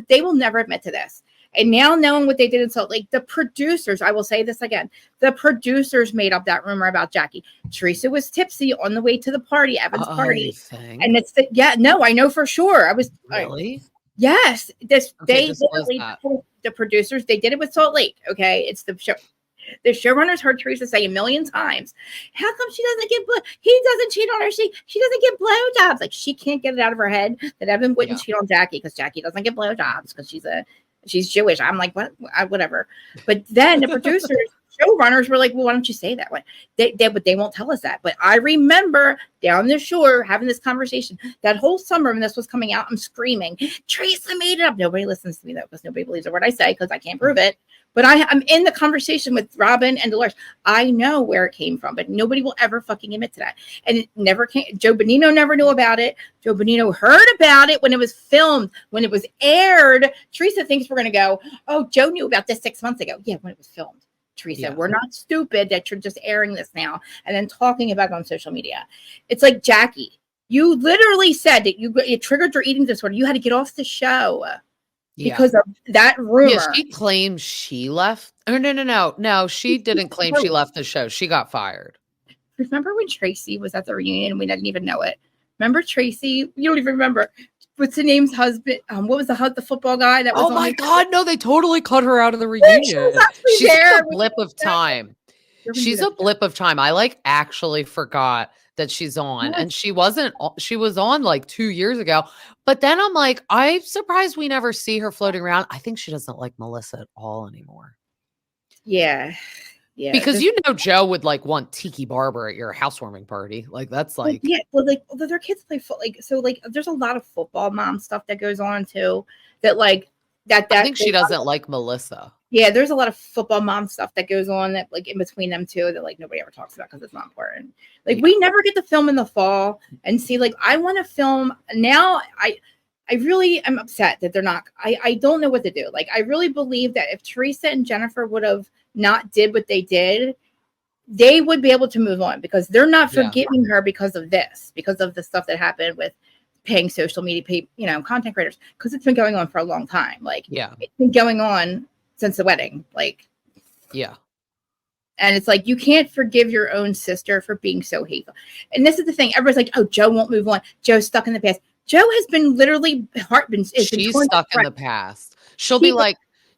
they will never admit to this. And now knowing what they did in Salt Lake, the producers, I will say this again, the producers made up that rumor about Jackie. Teresa was tipsy on the way to the party, Evan's party. And it's I know for sure. I was really? Yes. The producers, they did it with Salt Lake. Okay. It's the show. The showrunners heard Teresa say a million times, how come she doesn't get he doesn't cheat on her, she doesn't get blowjobs. Like, she can't get it out of her head that Evan wouldn't cheat on Jackie because Jackie doesn't get blowjobs because she's Jewish. I'm like, what? Whatever. But then the producers, showrunners were like, well, why don't you say that? But they won't tell us that. But I remember down the shore having this conversation that whole summer when this was coming out. I'm screaming, Teresa made it up. Nobody listens to me though, because nobody believes a word I say because I can't prove it. But I'm in the conversation with Robin and Dolores. I know where it came from, but nobody will ever fucking admit to that. And it never came. Joe Bonino never knew about it. Joe Bonino heard about it when it was filmed, when it was aired. Teresa thinks we're going to go, oh, Joe knew about this 6 months ago. Yeah, when it was filmed. Teresa, we're not stupid that you're just airing this now and then talking about it on social media. It's like, Jackie, you literally said that it triggered your eating disorder. You had to get off the show. Because of that rumor. Yeah, she claims she left. Oh, no. She didn't claim she left the show. She got fired. Remember when Tracy was at the reunion and we didn't even know it? Remember Tracy? You don't even remember. What's the name's husband? What was the football guy that was? Oh my God! No, they totally cut her out of the reunion. She's a blip of time. She's a blip of time. I actually forgot that she's on, and she was on like 2 years ago. But then I'm surprised we never see her floating around. I think she doesn't like Melissa at all anymore. Yeah. Because Joe would want Tiki Barber at your housewarming party. That's like, yeah. Well, their kids play football. There's a lot of football mom stuff that goes on too. That that I think she doesn't like Melissa. Yeah, there's a lot of football mom stuff that goes on that in between them two that nobody ever talks about because it's not important. We never get to film in the fall and see I want to film now. I really am upset that they're not. I don't know what to do. I really believe that if Teresa and Jennifer would have not did what they did, they would be able to move on because they're not forgiving her because of this, because of the stuff that happened with paying social media, content creators, because it's been going on for a long time. It's been going on since the wedding. And it's you can't forgive your own sister for being so hateful. And this is the thing. Everybody's like, oh, Joe won't move on. Joe's stuck in the past. Joe has been literally she's stuck in the past. She'll be like,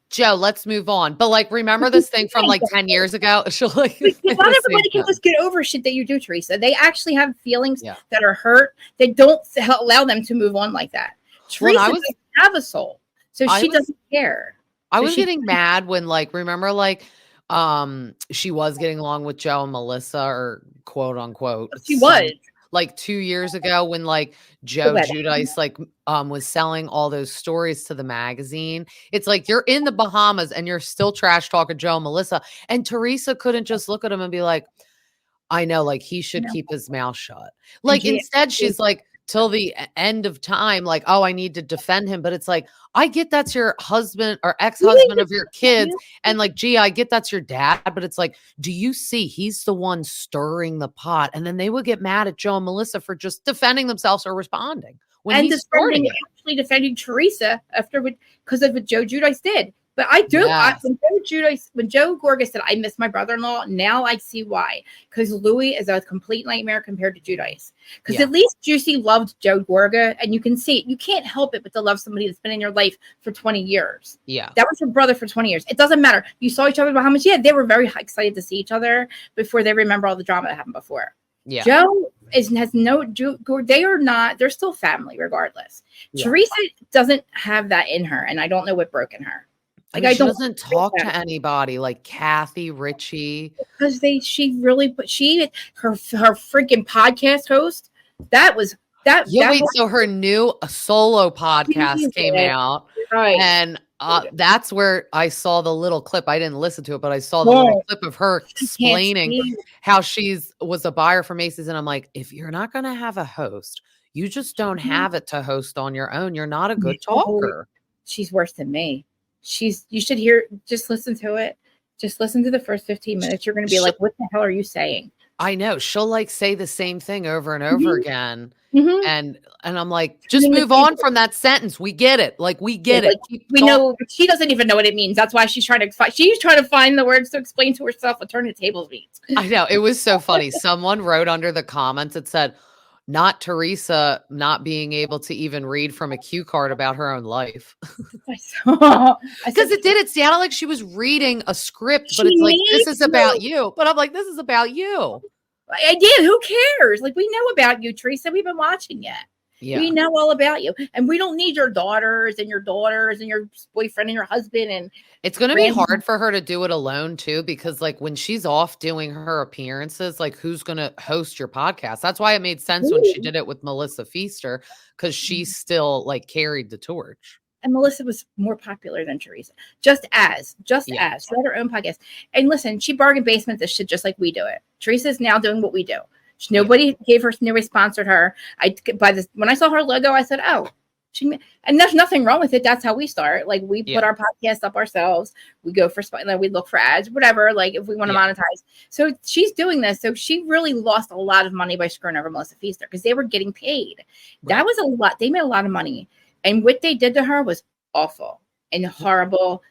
Joe, let's move on. But remember this thing from 10 years ago? She'll not everybody can just get over shit that you do, Teresa. They actually have feelings that are hurt. They don't allow them to move on like that. Teresa doesn't have a soul. So she doesn't care. I was getting mad when remember she was getting along with Joe and Melissa, or quote unquote. She was. 2 years ago when Joe Giudice was selling all those stories to the magazine. It's you're in the Bahamas and you're still trash talking Joe and Melissa, and Teresa couldn't just look at him and be like, I know, he should keep his mouth shut. Instead she's till the end of time, oh, I need to defend him. But it's I get that's your husband or ex-husband of your kids. And gee, I get that's your dad. But it's do you see he's the one stirring the pot? And then they would get mad at Joe and Melissa for just defending themselves or responding. Actually defending Teresa because of what Joe Giudice did. But I do. Yes. When Joe Gorga said, I miss my brother-in-law, now I see why. Because Louis is a complete nightmare compared to Giudice. Because at least Juicy loved Joe Gorga, and you can see it. You can't help it but to love somebody that's been in your life for 20 years. Yeah. That was your brother for 20 years. It doesn't matter. You saw each other in the Bahamas. Yeah, they were very excited to see each other before they remember all the drama that happened before. Yeah. Joe they're still family regardless. Yeah. Teresa doesn't have that in her, and I don't know what broke in her. She doesn't talk to anybody like Kathy, Richie. Because her freaking podcast host, so her new solo podcast came out. Right. And that's where I saw the little clip. I didn't listen to it, but I saw the little clip of her explaining how was a buyer for Macy's. And I'm like, if you're not going to have a host, you just don't have it to host on your own. You're not a good talker. She's worse than me. You should just listen to it. Just listen to the first 15 minutes. You're going to be like, what the hell are you saying? I know. She'll say the same thing over and over again. Mm-hmm. And I'm like, just move on from that sentence. We get it. We get it. We know she doesn't even know what it means. That's why she's trying to find the words to explain to herself what turn the tables means. I know. It was so funny. Someone wrote under the comments, it said, not Teresa not being able to even read from a cue card about her own life. Because it sounded like she was reading a script, but it's like, this is about you. But I'm like, this is about you. I did. Who cares? Like, we know about you, Teresa. We've been watching it. Yeah. We know all about you. And we don't need your daughters and your boyfriend and your husband. And it's going to be hard for her to do it alone too, because like when she's off doing her appearances, like who's going to host your podcast? That's why it made sense when she did it with Melissa Feaster, because she still like carried the torch. And Melissa was more popular than Teresa. Just as. She had her own podcast. And listen, she bargained basement this shit just like we do it. Teresa's now doing what we do. Nobody sponsored her. When I saw her logo, I said, oh, and there's nothing wrong with it. That's how we start. Like, we put our podcast up ourselves. We go for, we look for ads, whatever, like if we want to monetize. So she's doing this. So she really lost a lot of money by screwing over Melissa Feaster because they were getting paid. Right. That was a lot. They made a lot of money. And what they did to her was awful and horrible.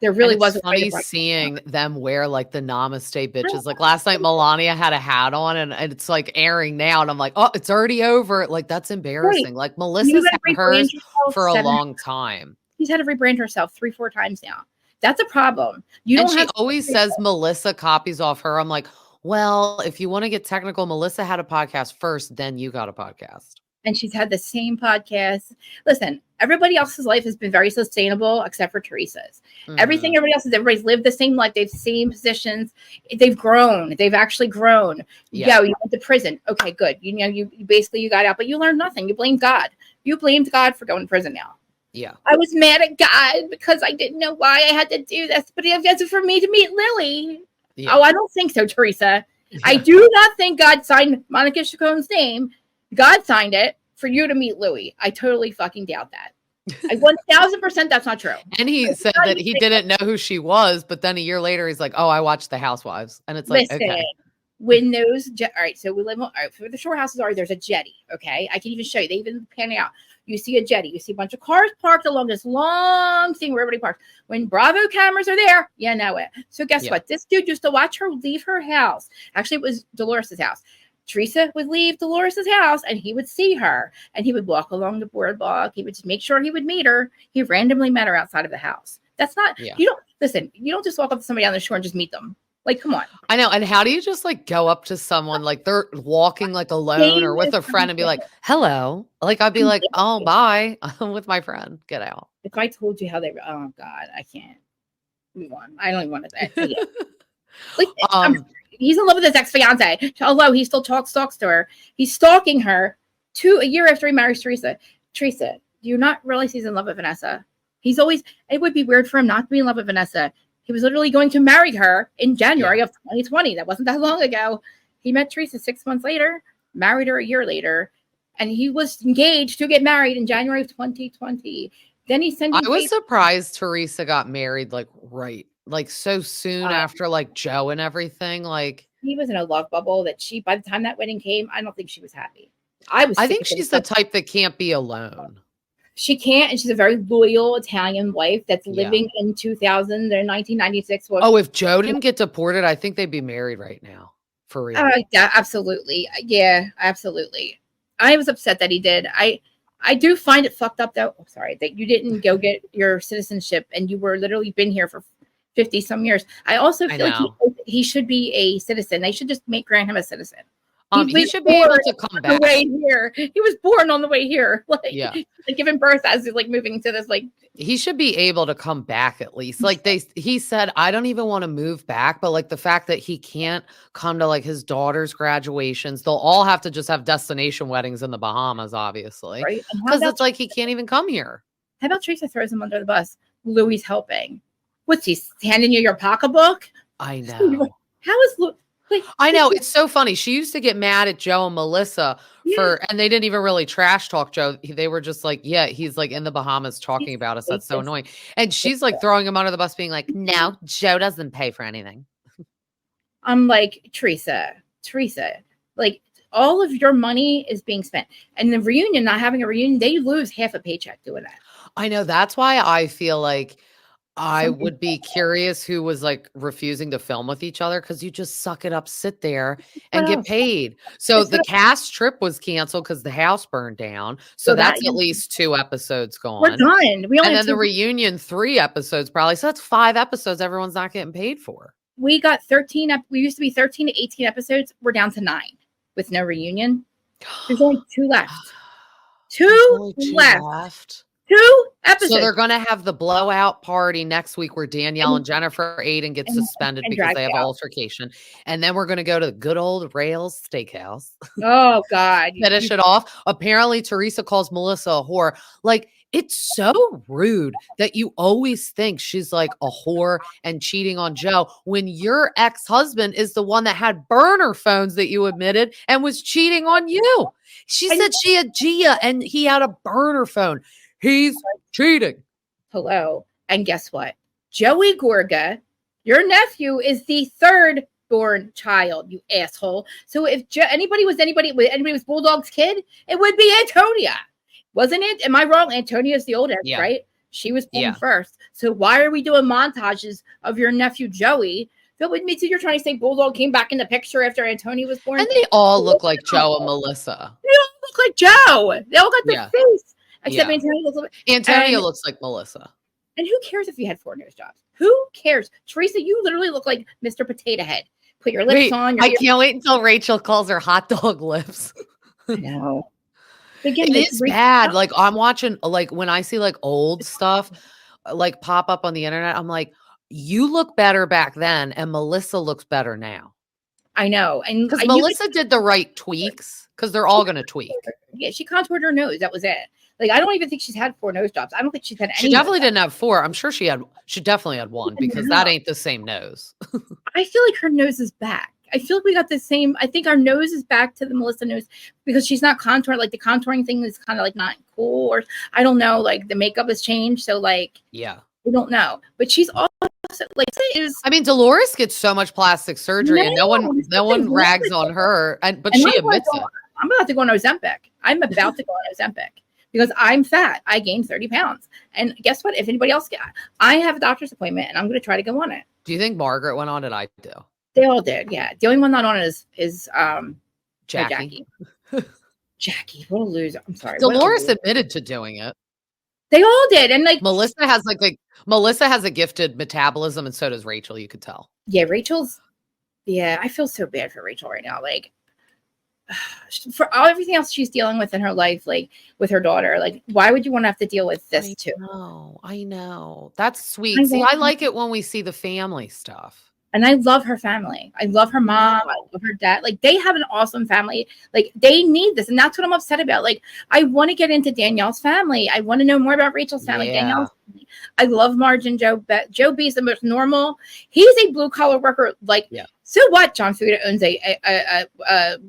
There really was funny seeing them wear like the namaste bitches. Like last night, Melania had a hat on, and it's like airing now, and I'm like, oh, it's already over. Like that's embarrassing. Right. Like Melissa's had hers for a long time. She's had to rebrand herself 3-4 times now. That's a problem. She always says Melissa copies off her. I'm like, well, if you want to get technical, Melissa had a podcast first, then you got a podcast. And she's had the same podcast. Listen, everybody else's life has been very sustainable except for Teresa's. Mm-hmm. Everybody's lived the same life. They've same positions. They've grown. They've actually grown. Yeah, you went to prison. Okay, good. You basically got out, but you learned nothing. You blamed God. You blamed God for going to prison now. Yeah. I was mad at God because I didn't know why I had to do this, but it was for me to meet Lily. Yeah. Oh, I don't think so, Teresa. Yeah. I do not think God signed Monica Chacon's name. God signed it for you to meet Louis. I totally fucking doubt that. 1,000% that's not true. And he said that he didn't know who she was, but then a year later he's like, oh, I watched The Housewives. And it's like, okay. When those, all right, so we live on, where the shore houses are, there's a jetty, okay? I can even show you. They even pan it out. You see a jetty. You see a bunch of cars parked along this long thing where everybody parks. When Bravo cameras are there, you know it. So guess what? This dude used to watch her leave her house. Actually, it was Dolores's house. Teresa would leave Dolores's house and he would see her and he would walk along the boardwalk. He would just make sure he would meet her. He randomly met her outside of the house. That's not, you don't just walk up to somebody on the shore and just meet them. Like, come on. I know. And how do you just like go up to someone like they're walking like alone or with a friend and be like, hello? Like, I'd be like, oh, bye. I'm with my friend. Get out. If I told you how they, oh God, I can't move on. I don't even want to say like, he's in love with his ex-fiance. Although he still stalks to her. He's stalking her a year after he marries Teresa. Teresa, do you not realize he's in love with Vanessa? It would be weird for him not to be in love with Vanessa. He was literally going to marry her in January of 2020. That wasn't that long ago. He met Teresa 6 months later, married her a year later, and he was engaged to get married in January of 2020. Then he sent. I was surprised Teresa got married like so soon after like Joe and everything. Like he was in a love bubble that by the time that wedding came, I don't think she was happy. I think she's the type that can't be alone. She can't, and she's a very loyal Italian wife that's living in 2000 or 1996. If Joe didn't get deported, I think they'd be married right now. For real. Yeah, absolutely. Yeah, absolutely. I was upset that he did. I do find it fucked up though. Sorry, that you didn't go get your citizenship and you were literally been here for 50 some years. I also feel like he should be a citizen. They should just grant him a citizen. He should be able to come back. He was born on the way here. Like giving birth as he's like moving to this like. He should be able to come back at least. Like he said, I don't even want to move back, but like the fact that he can't come to like his daughter's graduations, they'll all have to just have destination weddings in the Bahamas, obviously, right? Because it's like he can't even come here. How about Teresa throws him under the bus? Louis helping. What's he handing you your pocketbook? I know. How is Louis? I know. It's so funny. She used to get mad at Joe and Melissa and they didn't even really trash talk Joe. They were just like, he's like in the Bahamas talking about us. That's so annoying. And she's like throwing him under the bus being like, no, Joe doesn't pay for anything. I'm like, Teresa, like all of your money is being spent. And the reunion, not having a reunion, they lose half a paycheck doing that. I know. That's why I feel like I would be curious who was like refusing to film with each other because you just suck it up, sit there and get paid. So the cast trip was canceled because the house burned down. So that's at least 2 episodes gone. We're done. We only and then the reunion 3 episodes probably. So that's 5 episodes everyone's not getting paid for. We got 13. We used to be 13 to 18 episodes. We're down to 9 with no reunion. There's only 2 left. 2 left. 2 episodes. So they're going to have the blowout party next week where Danielle and Jennifer Aiden get suspended because they have an altercation. And then we're going to go to the good old Rails Steakhouse. Oh, God. Finish it off. Apparently, Teresa calls Melissa a whore. Like, it's so rude that you always think she's like a whore and cheating on Joe when your ex-husband is the one that had burner phones that you admitted and was cheating on you. She said she had Gia and he had a burner phone. He's cheating. Hello. And guess what? Joey Gorga, your nephew, is the 3rd born child, you asshole. So if anybody was Bulldog's kid, it would be Antonia. Wasn't it? Am I wrong? Antonia's the oldest, right? She was born first. So why are we doing montages of your nephew Joey? So with me too, you're trying to say Bulldog came back in the picture after Antonia was born? And they all look like Joe and Melissa. They all look like Joe. They all got the face. Except Antonia looks like Melissa. And who cares if you had 4 nose jobs? Who cares? Teresa, you literally look like Mr. Potato Head. Put your lips on. I can't wait until Rachel calls her hot dog lips. No. Again, it is bad. Like I'm watching, like when I see like old stuff like pop up on the internet, I'm like, you look better back then and Melissa looks better now. I know. And because Melissa did the right tweaks because they're all going to tweak. Yeah, she contoured her nose. That was it. Like, I don't even think she's had 4 nose jobs. I don't think she's had any. She definitely didn't have 4. I'm sure she definitely had 1 because that ain't the same nose. I feel like her nose is back. I feel like we got the same. I think our nose is back to the Melissa nose because she's not contouring. Like the contouring thing is kind of like not cool, or I don't know. Like the makeup has changed. So like, yeah, we don't know. But she's also like, I mean, Dolores gets so much plastic surgery and no one rags on her. But she admits it. I'm about to go on Ozempic. I'm about to go on Ozempic. Because I'm fat. I gained 30 pounds. And guess what? If anybody else I have a doctor's appointment and I'm going to try to go on it. Do you think Margaret went on it? I do. They all did. Yeah. The only one not on it is Jackie. Jackie, what a loser. I'm sorry. Dolores admitted to doing it. They all did. And like Melissa has a gifted metabolism and so does Rachel, you could tell. Yeah, I feel so bad for Rachel right now. Like for everything else she's dealing with in her life, like with her daughter, like why would you want to have to deal with this too? I know. That's sweet. I like it when we see the family stuff. And I love her family. I love her mom. I love her dad. Like they have an awesome family. Like they need this. And that's what I'm upset about. Like I want to get into Danielle's family. I want to know more about Rachel's family. Danielle's family. I love Marge and Joe. Joe B's the most normal. He's a blue collar worker. Like, so what? John Fuda owns a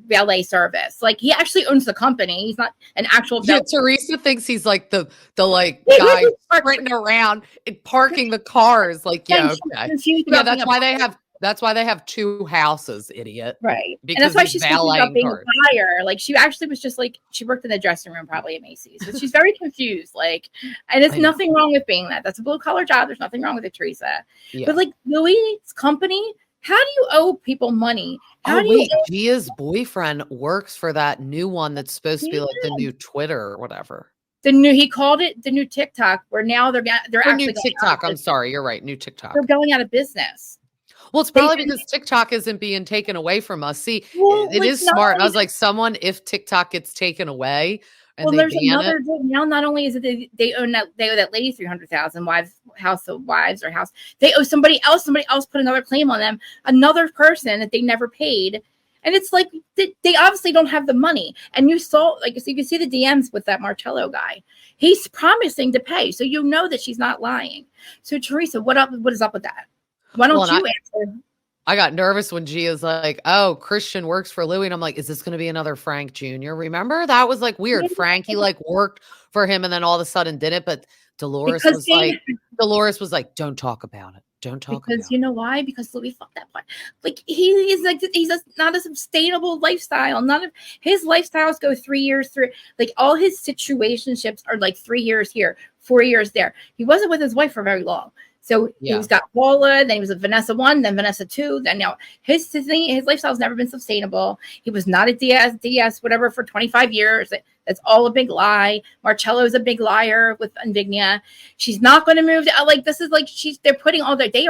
valet service. Like he actually owns the company. He's not an actual. Teresa thinks he's like the like guy sprinting around and parking the cars. Like okay. That's why they have 2 houses, idiot. Right. Because and that's why she's thinking about being a buyer. Like she actually was just like she worked in the dressing room probably at Macy's. So she's very confused. Like, and it's nothing wrong with being that. That's a blue collar job. There's nothing wrong with it, Teresa. Yeah. But like Louis' company. How do you owe people money? Gia's boyfriend works for that new one that's supposed to be like the new Twitter or whatever. He called it the new TikTok, where now they're actually new TikTok. I'm sorry, you're right, new TikTok. They're going out of business. Well, it's probably because TikTok isn't being taken away from us. See, it is smart. I was like, if TikTok gets taken away. And there's another now. Not only is it they owe that lady $300,000 house of wives or house, they owe somebody else. Somebody else put another claim on them. Another person that they never paid, and it's like they obviously don't have the money. And you saw so you can see the DMs with that Marcello guy. He's promising to pay, so you know that she's not lying. So Teresa, what is up with that? Why don't you answer? I got nervous when Gia's like, oh, Christian works for Louis. And I'm like, is this going to be another Frank Jr.? Remember? That was like weird. Frankie like worked for him and then all of a sudden didn't. But Dolores was like, don't talk about it. Don't talk about it. Because you know why? Because Louis fucked that part. Like he's not a sustainable lifestyle. None of his lifestyles go 3 years through. Like all his situationships are like 3 years here, 4 years there. He wasn't with his wife for very long. So he's got Paula, then he was with Vanessa 1, then Vanessa 2. Then now his lifestyle's never been sustainable. He was not a DS, whatever, for 25 years. That's all a big lie. Marcello's a big liar with Invignia. She's not going to move to like this is like they are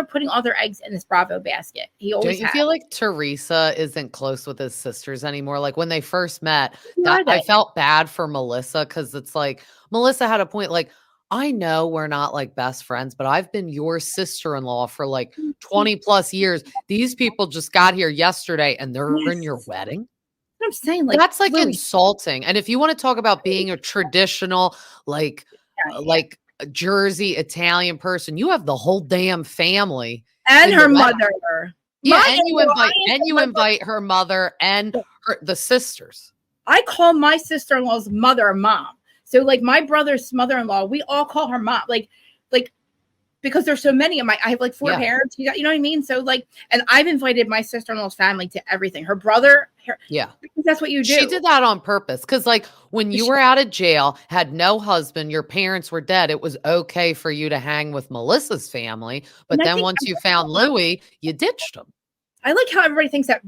putting all their eggs in this Bravo basket. He always Don't you feel like Teresa isn't close with his sisters anymore? Like when they first met, I felt bad for Melissa because it's like Melissa had a point like, I know we're not like best friends, but I've been your sister-in-law for like 20 plus years. These people just got here yesterday and they're in your wedding. I'm saying like that's like insulting. And if you want to talk about being a traditional, like a Jersey Italian person, you have the whole damn family and her mother. Yeah, and you invite her mother and the sisters. I call my sister-in-law's mother mom. So like my brother's mother-in-law, we all call her mom, like because there's so many of I have like 4 parents, you know what I mean? So like, and I've invited my sister-in-law's family to everything. Her brother, that's what you do. She did that on purpose. Cause like when you were out of jail, had no husband, your parents were dead. It was okay for you to hang with Melissa's family. But then once you found Louis, you ditched him. I like how everybody thinks that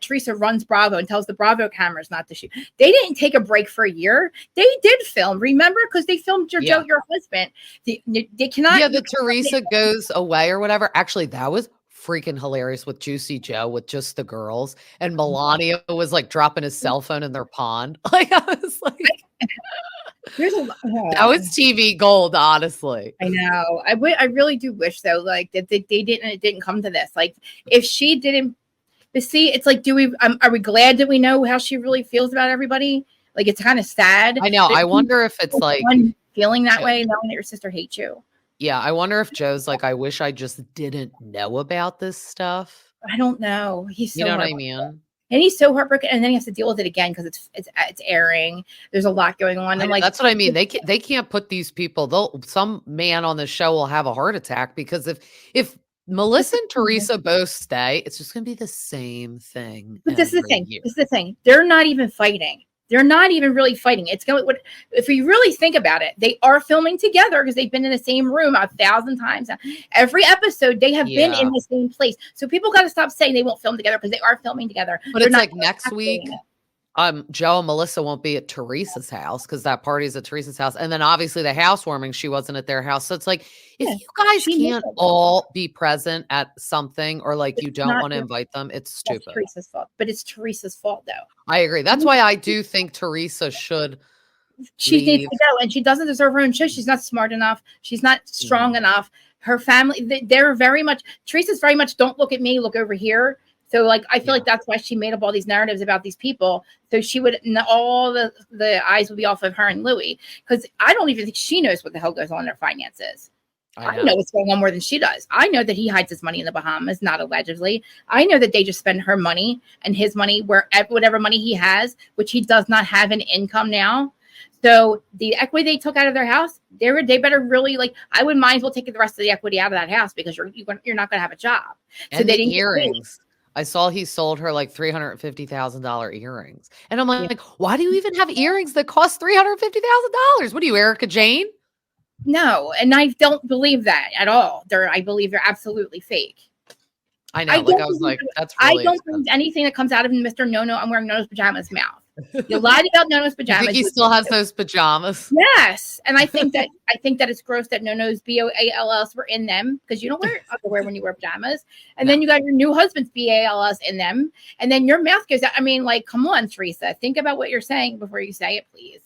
Teresa runs Bravo and tells the Bravo cameras not to shoot. They didn't take a break for a year. They did film, remember? Because they filmed your husband. They cannot. Yeah, the Teresa goes away or whatever. Actually, that was freaking hilarious with Juicy Joe with just the girls. And Melania was like dropping his cell phone in their pond. Like, I was like... that was TV gold, honestly. I know. I really do wish though, like that it didn't come to this. Like if she didn't, but see, it's like, are we glad that we know how she really feels about everybody? Like it's kind of sad. I know. I wonder if it's like feeling that way, knowing that your sister hates you. Yeah, I wonder if Joe's like, I wish I just didn't know about this stuff. I don't know. He's so, you know what I mean. And he's so heartbroken, and then he has to deal with it again because it's airing. There's a lot going on. And like that's what I mean. They can't put these people. Some man on the show will have a heart attack because if Melissa and Teresa both stay, it's just going to be the same thing. But this is the thing. This is the thing. They're not even fighting. They're not even really fighting. It's going. If you really think about it, they are filming together because they've been in the same room 1,000 times. Every episode, they have been in the same place. So people got to stop saying they won't film together because they are filming together. But it's like next week, Joe and Melissa won't be at Teresa's house because that party's at Teresa's house. And then obviously the housewarming, she wasn't at their house. So it's like, if you guys can't all be present at something or like you don't want to invite them, it's stupid. It's Teresa's fault. But it's Teresa's fault though. I agree. That's why I do think Teresa should She needs to go, and she doesn't deserve her own show. She's not smart enough. She's not strong enough. Her family, they're very much, Teresa's very much, don't look at me, look over here. So like, I feel like that's why she made up all these narratives about these people. So she would, all the eyes would be off of her and Louis. Because I don't even think she knows what the hell goes on in their finances. I know what's going on more than she does. I know that he hides his money in the Bahamas, not allegedly. I know that they just spend her money and his money, whatever money he has, which he does not have an income now. So the equity they took out of their house, they better really like. I would might as well take the rest of the equity out of that house because you're not going to have a job. And so they didn't earrings. I saw he sold her like $350,000 earrings, and I'm like, why do you even have earrings that cost $350,000? What are you, Erica Jane? No, and I don't believe that at all. I believe they're absolutely fake. I know. I was like, that's really I don't believe anything that comes out of Mr. No. I'm wearing Nono's pajamas mouth. You lied about Nono's pajamas. I think he still has those pajamas. Yes, and I think that it's gross that Nono's BALS were in them because you don't wear underwear when you wear pajamas, and then you got your new husband's BALS in them, and then your mouth goes out. I mean, like, come on, Teresa, think about what you're saying before you say it, please.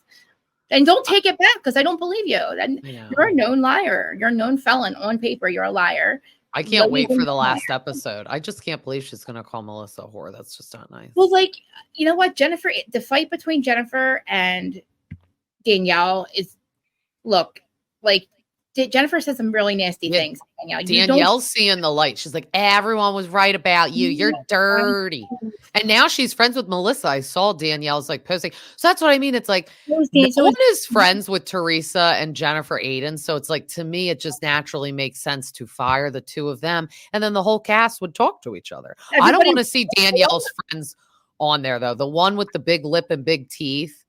And don't take it back because I don't believe you. You're a known liar. You're a known felon on paper. You're a liar. I can't wait for the last episode. I just can't believe she's going to call Melissa a whore. That's just not nice. Well, like, you know what? The fight between Jennifer and Danielle is, look, like, Jennifer said some really nasty things. Danielle's seeing the light. She's like, everyone was right about you. You're dirty. And now she's friends with Melissa. I saw Danielle's like posting. So that's what I mean. It's like, no one is friends with Teresa and Jennifer Aiden. So it's like, to me, it just naturally makes sense to fire the two of them. And then the whole cast would talk to each other. I don't want to see Danielle's friends on there, though. The one with the big lip and big teeth.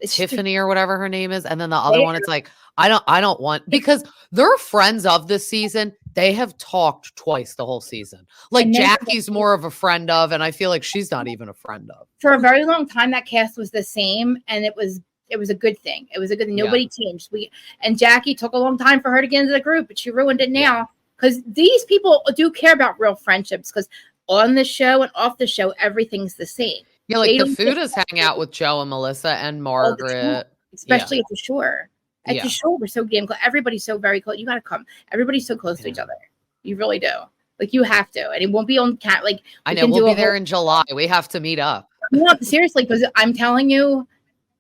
Tiffany or whatever her name is. And then the other one, it's like, I don't want, because they're friends of this season. They have talked twice the whole season. Like Jackie's more of a friend of, and I feel like she's not even a friend of. For a very long time, that cast was the same, and it was a good thing. It was a good thing. Nobody changed. And Jackie took a long time for her to get into the group, but she ruined it now because these people do care about real friendships, because on the show and off the show, everything's the same. Yeah, like the Fudas hang out with Joe and Melissa and Margaret. Especially at the shore. At the shore, we're so damn close. Everybody's so very close. You got to come. Everybody's so close to each other. You really do. Like, you have to. And it won't be on cat. Like, I know, we'll be there in July. We have to meet up. No, seriously, because I'm telling you,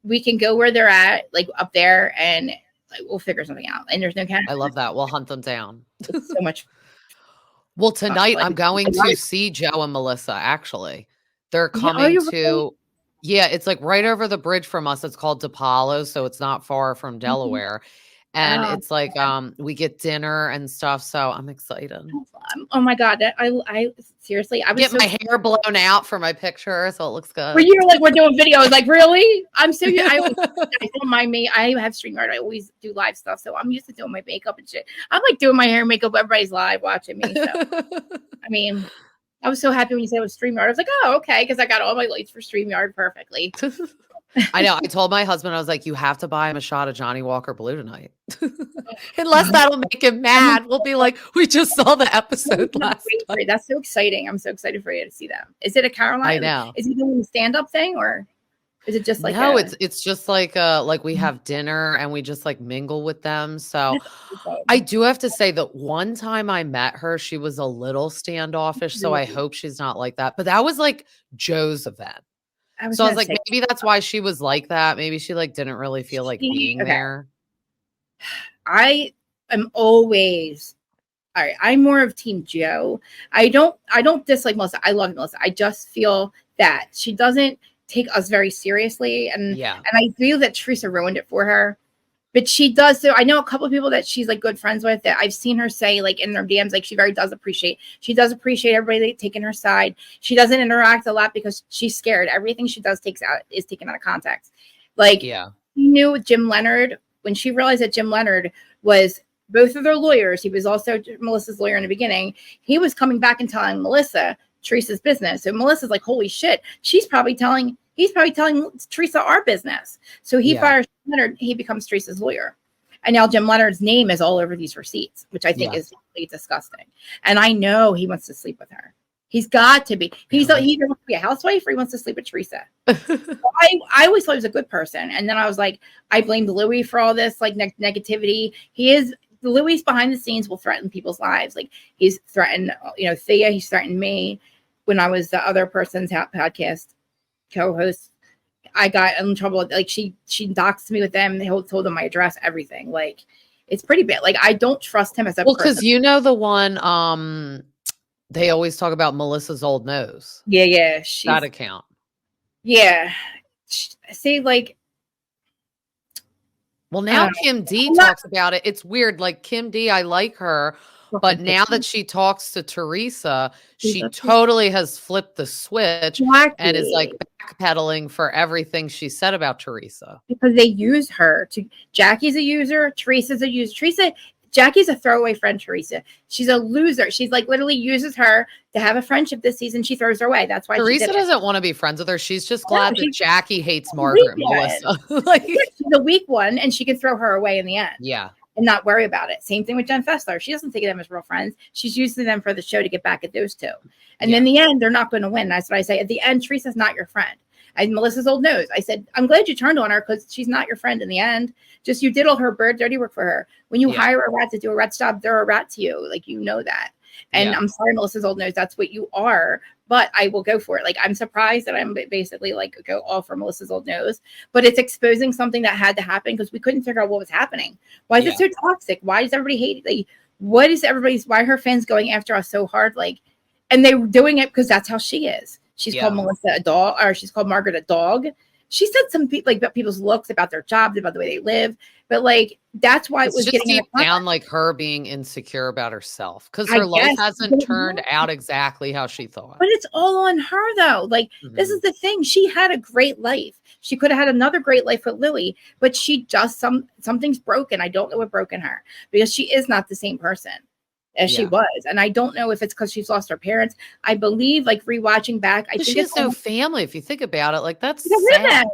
we can go where they're at, like up there, and like, we'll figure something out. And there's no cat. I love that. We'll hunt them down. It's so much. Well, tonight I'm going to see Joe and Melissa, actually. They're coming to... Yeah, it's like right over the bridge from us. It's called DePaulo, so it's not far from Delaware. And it's like we get dinner and stuff, so I'm excited. Oh my god, I seriously, I was get my hair blown out for my picture, so it looks good. Were you like, we're doing videos? Like, really? I'm so I don't mind me. I have StreamYard. I always do live stuff, so I'm used to doing my makeup and shit. I'm like doing my hair and makeup. Everybody's live watching me. So I mean, I was so happy when you said it was StreamYard. I was like, oh, okay, because I got all my lights for StreamYard perfectly. I know. I told my husband, I was like, you have to buy him a shot of Johnny Walker Blue tonight. Unless that'll make him mad. We'll be like, we just saw the episode last night. That's so exciting. I'm so excited for you to see them. Is it a Caroline? I know. Is he doing a stand-up thing, or is it just like no, it's just like we have dinner and we just like mingle with them. So I do have to say that one time I met her, she was a little standoffish. So I hope she's not like that. But that was like Joe's event. I was like, maybe that's why she was like that. Maybe she like didn't really feel like being there. I am always all right. I'm more of Team Joe. I don't dislike Melissa. I love Melissa. I just feel that she doesn't take us very seriously. And I feel that Teresa ruined it for her. But she does. So I know a couple of people that she's like good friends with that I've seen her say like in their DMs, like she does appreciate everybody taking her side. She doesn't interact a lot because she's scared. Everything she does is taken out of context. Like she knew with Jim Leonard, when she realized that Jim Leonard was both of their lawyers. He was also Melissa's lawyer in the beginning. He was coming back and telling Melissa Teresa's business. So Melissa's like, holy shit. He's probably telling Teresa our business. So he fires Leonard. He becomes Teresa's lawyer. And now Jim Leonard's name is all over these receipts, which I think is really disgusting. And I know he wants to sleep with her. He's got to be. He either wants to be a housewife or he wants to sleep with Teresa. I always thought he was a good person. And then I was like, I blamed Louis for all this like negativity. Louis behind the scenes will threaten people's lives. Like he's threatened, Thea, he's threatened me when I was the other person's podcast co-host. I got in trouble. Like she doxed me with them. They told them my address, everything. Like it's pretty bad. Like I don't trust him as a person. Well, because the one they always talk about Melissa's old nose. Yeah. That account. Yeah. See, like. Well, now Kim D talks about it. It's weird. Like Kim D, I like her. But now that she talks to Teresa, she totally has flipped the switch and is like backpedaling for everything she said about Teresa. Because they use her Jackie's a user, Teresa's a user. Jackie's a throwaway friend, Teresa. She's a loser. She's like literally uses her to have a friendship this season. She throws her away. That's why Teresa doesn't want to be friends with her. She's just glad that Jackie hates Margaret and Melissa. She's a weak one and she can throw her away in the end. Yeah. And not worry about it. Same thing with Jen Fessler. She doesn't think of them as real friends. She's using them for the show to get back at those two. And in the end, they're not going to win. That's what I say. At the end, Teresa's not your friend. And Melissa's old nose. I said, I'm glad you turned on her because she's not your friend in the end. Just you did all her dirty work for her. When you hire a rat to do a rat job, they're a rat to you. Like, you know that. And I'm sorry, Melissa's old nose. That's what you are. But I will go for it. Like, I'm surprised that I'm basically like go all for Melissa's old nose. But it's exposing something that had to happen because we couldn't figure out what was happening. Why is it so toxic? Why does everybody hate it? Like, why are her fans going after us so hard? Like, and they were doing it because that's how she is. She's called Melissa a dog, or she's called Margaret a dog. she said some people like about people's looks, about their jobs, about the way they live. But like, that's why it was just getting deep down like her being insecure about herself because her life hasn't turned out exactly how she thought. But it's all on her though. Like this is the thing. She had a great life. She could have had another great life with Louis, but she just something's broken. I don't know what broken her because she is not the same person as she was. And I don't know if it's because she's lost her parents. I believe like rewatching back, I think she has no family. If you think about it, like that's sad.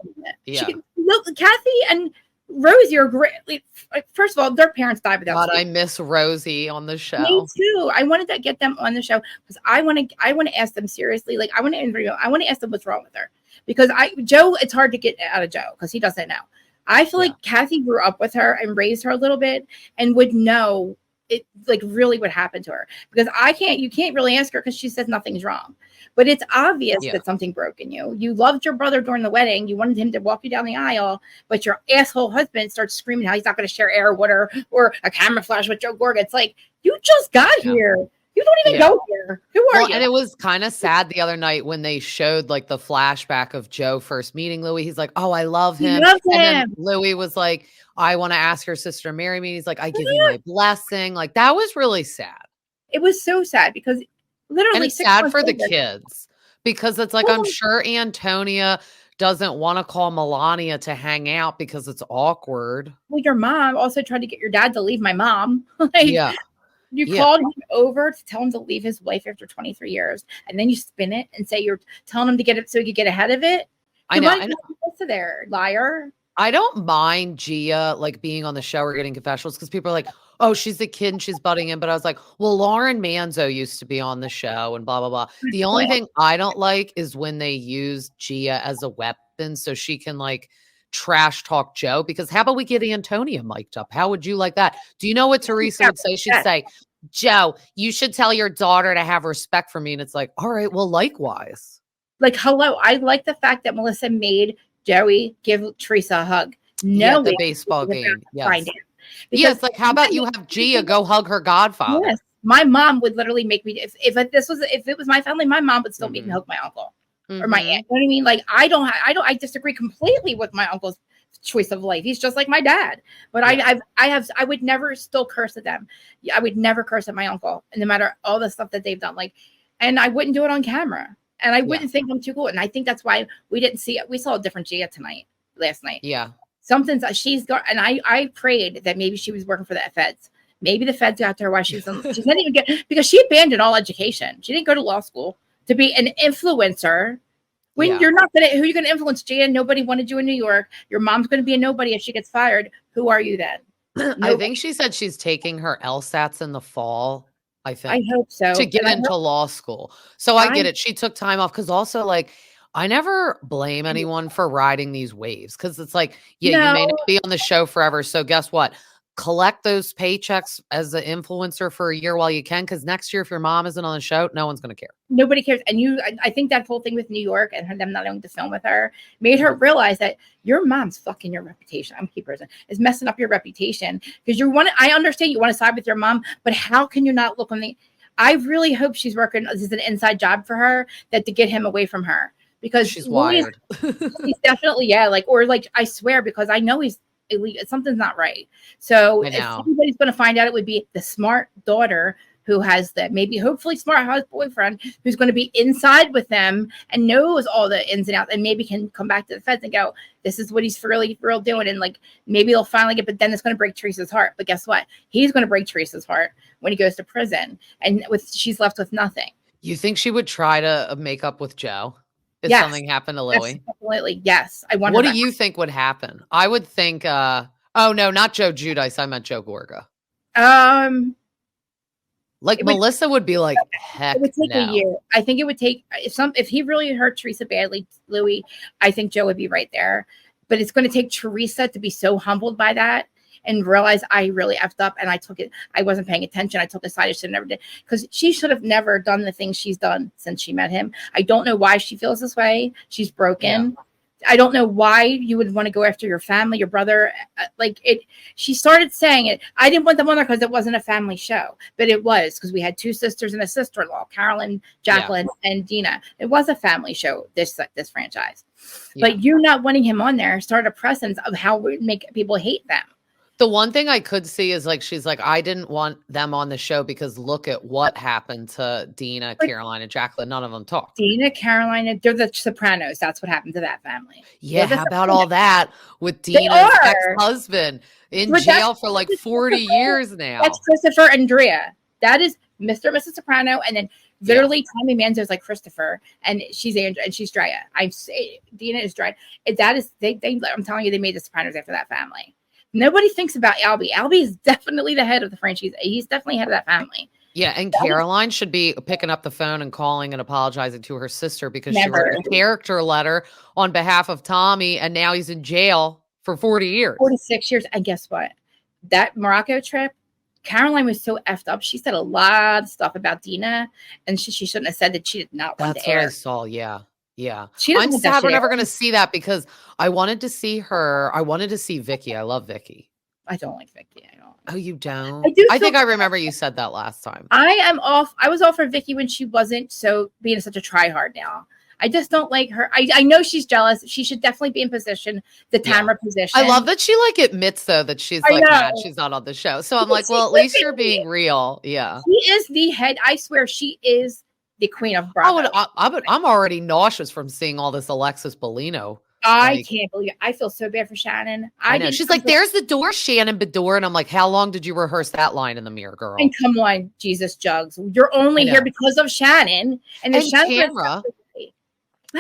Yeah. Look, Kathy and Rosie are great. Like, first of all, their parents died without. God, I miss Rosie on the show. Me too. I wanted to get them on the show because I want to ask them seriously. Like I want to interview. I want to ask them what's wrong with her because Joe. It's hard to get out of Joe because he doesn't know. I feel like Kathy grew up with her and raised her a little bit and would know it like really what happened to her because you can't really ask her because she says nothing's wrong. But it's obvious that something broke in you. You loved your brother during the wedding. You wanted him to walk you down the aisle, but your asshole husband starts screaming how he's not going to share air with her or a camera flash with Joe Gorga. It's like, you just got here. You don't even go here. Who are you? And it was kind of sad the other night when they showed like the flashback of Joe first meeting Louis. He's like, oh, I love him. And then Louis was like, I want to ask your sister to marry me. He's like, I give you my blessing. Like that was really sad. It was so sad because literally, and it's sad for the kids because it's like, I'm sure Antonia doesn't want to call Melania to hang out because it's awkward. Well, your mom also tried to get your dad to leave my mom. You called him over to tell him to leave his wife after 23 years. And then you spin it and say you're telling him to get it so he could get ahead of it. I know. There, liar. I don't mind Gia like being on the show or getting confessionals because people are like, oh, she's a kid and she's butting in. But I was like, well, Lauren Manzo used to be on the show and blah, blah, blah. The only thing I don't like is when they use Gia as a weapon so she can like trash talk Joe, because how about we get Antonia mic'd up? How would you like that? Do you know what Teresa would say? She'd say, Joe, you should tell your daughter to have respect for me. And it's like, all right, well, likewise. Like, hello. I like the fact that Melissa made Joey give Teresa a hug. No, the baseball game. Yes, like how about you have Gia go hug her godfather? Yes, my mom would literally make me. If it was my family, my mom would still make me hug my uncle or my aunt. You know what I mean? Like I disagree completely with my uncle's choice of life. He's just like my dad. But I would never still curse at them. I would never curse at my uncle, and no matter all the stuff that they've done. Like, and I wouldn't do it on camera. And I wouldn't think I'm too cool. And I think that's why we didn't see it. We saw a different Gia last night. Yeah. Something's she's got, and I prayed that maybe she was working for the feds. Maybe the feds got to her while she was she's not even because she abandoned all education. She didn't go to law school to be an influencer. When you're not gonna, who are you gonna influence, Gia? Nobody wanted you in New York. Your mom's gonna be a nobody if she gets fired. Who are you then? I think she said she's taking her LSATs in the fall. I think. I hope so. To get into law school. So I get it. She took time off because also like I never blame anyone for riding these waves because it's like, you may not be on the show forever. So guess what? Collect those paychecks as an influencer for a year while you can, because next year, if your mom isn't on the show, no one's going to care. Nobody cares. And I think that whole thing with New York and them not wanting to film with her made her realize that your mom's fucking your reputation. I'm a key person. Is messing up your reputation because I understand you want to side with your mom, but how can you not look on the? I really hope she's working. This is an inside job for her to get him away from her because she's wired. He's definitely I swear because I know he's. Something's not right. So if anybody's going to find out, it would be the smart daughter who has hopefully smart boyfriend who's going to be inside with them and knows all the ins and outs and maybe can come back to the feds and go, this is what he's really real doing. And like, maybe they'll finally but then it's going to break Teresa's heart. But guess what? He's going to break Teresa's heart when he goes to prison and she's left with nothing. You think she would try to make up with Joe? If something happened to Louis? Absolutely. Yes. I wonder. What do you think would happen? I would think, oh no, not Joe Giudice. I meant Joe Gorga. Melissa would be like, heck it would take a year. I think it would take if he really hurt Teresa badly, Louis, I think Joe would be right there. But it's going to take Teresa to be so humbled by that and realize I really effed up and I wasn't paying attention. I took a side I should have never did because she should have never done the things she's done since she met him. I don't know why she feels this way. She's broken. Yeah. I don't know why you would want to go after your family, your brother. She started saying it. I didn't want them on there because it wasn't a family show, but it was because we had two sisters and a sister-in-law, Carolyn, Jacqueline, and Dina. It was a family show, this franchise. But you not wanting him on there started a precedent of how we make people hate them. The one thing I could see is like, she's like, I didn't want them on the show because look at what happened to Dina, Caroline, and Jacqueline. None of them talked. Dina, Caroline, they're the Sopranos. That's what happened to that family. Yeah, how about all that with Dina's ex-husband in jail for like 40 years now? That's Christopher and Drea. That is Mr. and Mrs. Soprano, and then literally Tommy Manzo's like Christopher, and she's Andrea, and she's Drea. I say Dina is Drea. That is they. I'm telling you, they made the Sopranos after that family. Nobody thinks about Albie. Albie is definitely the head of the franchise. He's definitely head of that family. Yeah, and Caroline should be picking up the phone and calling and apologizing to her sister because she wrote a character letter on behalf of Tommy, and now he's in jail for 40 years. 46 years. And guess what? That Morocco trip, Caroline was so effed up. She said a lot of stuff about Dina, and she shouldn't have said that she did not want to air. That's what I saw, yeah. I'm sad we're never going to see that because I wanted to see her. I wanted to see Vicky. I love Vicky. I don't like Vicky. I don't. Oh, you don't? I think I remember you said that last time. I was off for Vicky when she wasn't so being such a tryhard now. I just don't like her. I know she's jealous. She should definitely be in position, the Tamara position. I love that she like admits though that she's like mad she's not on the show. So I'm like, well, at least you're being real. Yeah. She is the head. I swear she is the queen of Bravo. I'm already nauseous from seeing all this Alexis Bellino. I can't believe it. I feel so bad for Shannon. I know. She's like, there's the door, Shannon Bedore. And I'm like, how long did you rehearse that line in the mirror, girl? And come on, Jesus Jugs. You're only here because of Shannon. And Tamara.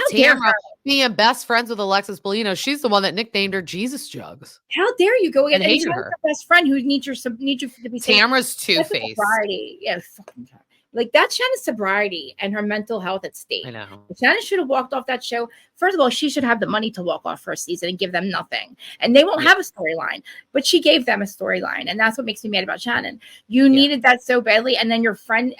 Tamara being best friends with Alexis Bellino. She's the one that nicknamed her Jesus Jugs. How dare you go in and hate her best friend who needs you to be Tamara's two-faced. Yeah, fucking like that's Shannon's sobriety and her mental health at stake. I know. Shannon should have walked off that show. First of all, she should have the money to walk off for a season and give them nothing. And they won't have a storyline. But she gave them a storyline. And that's what makes me mad about Shannon. You needed that so badly. And then your friend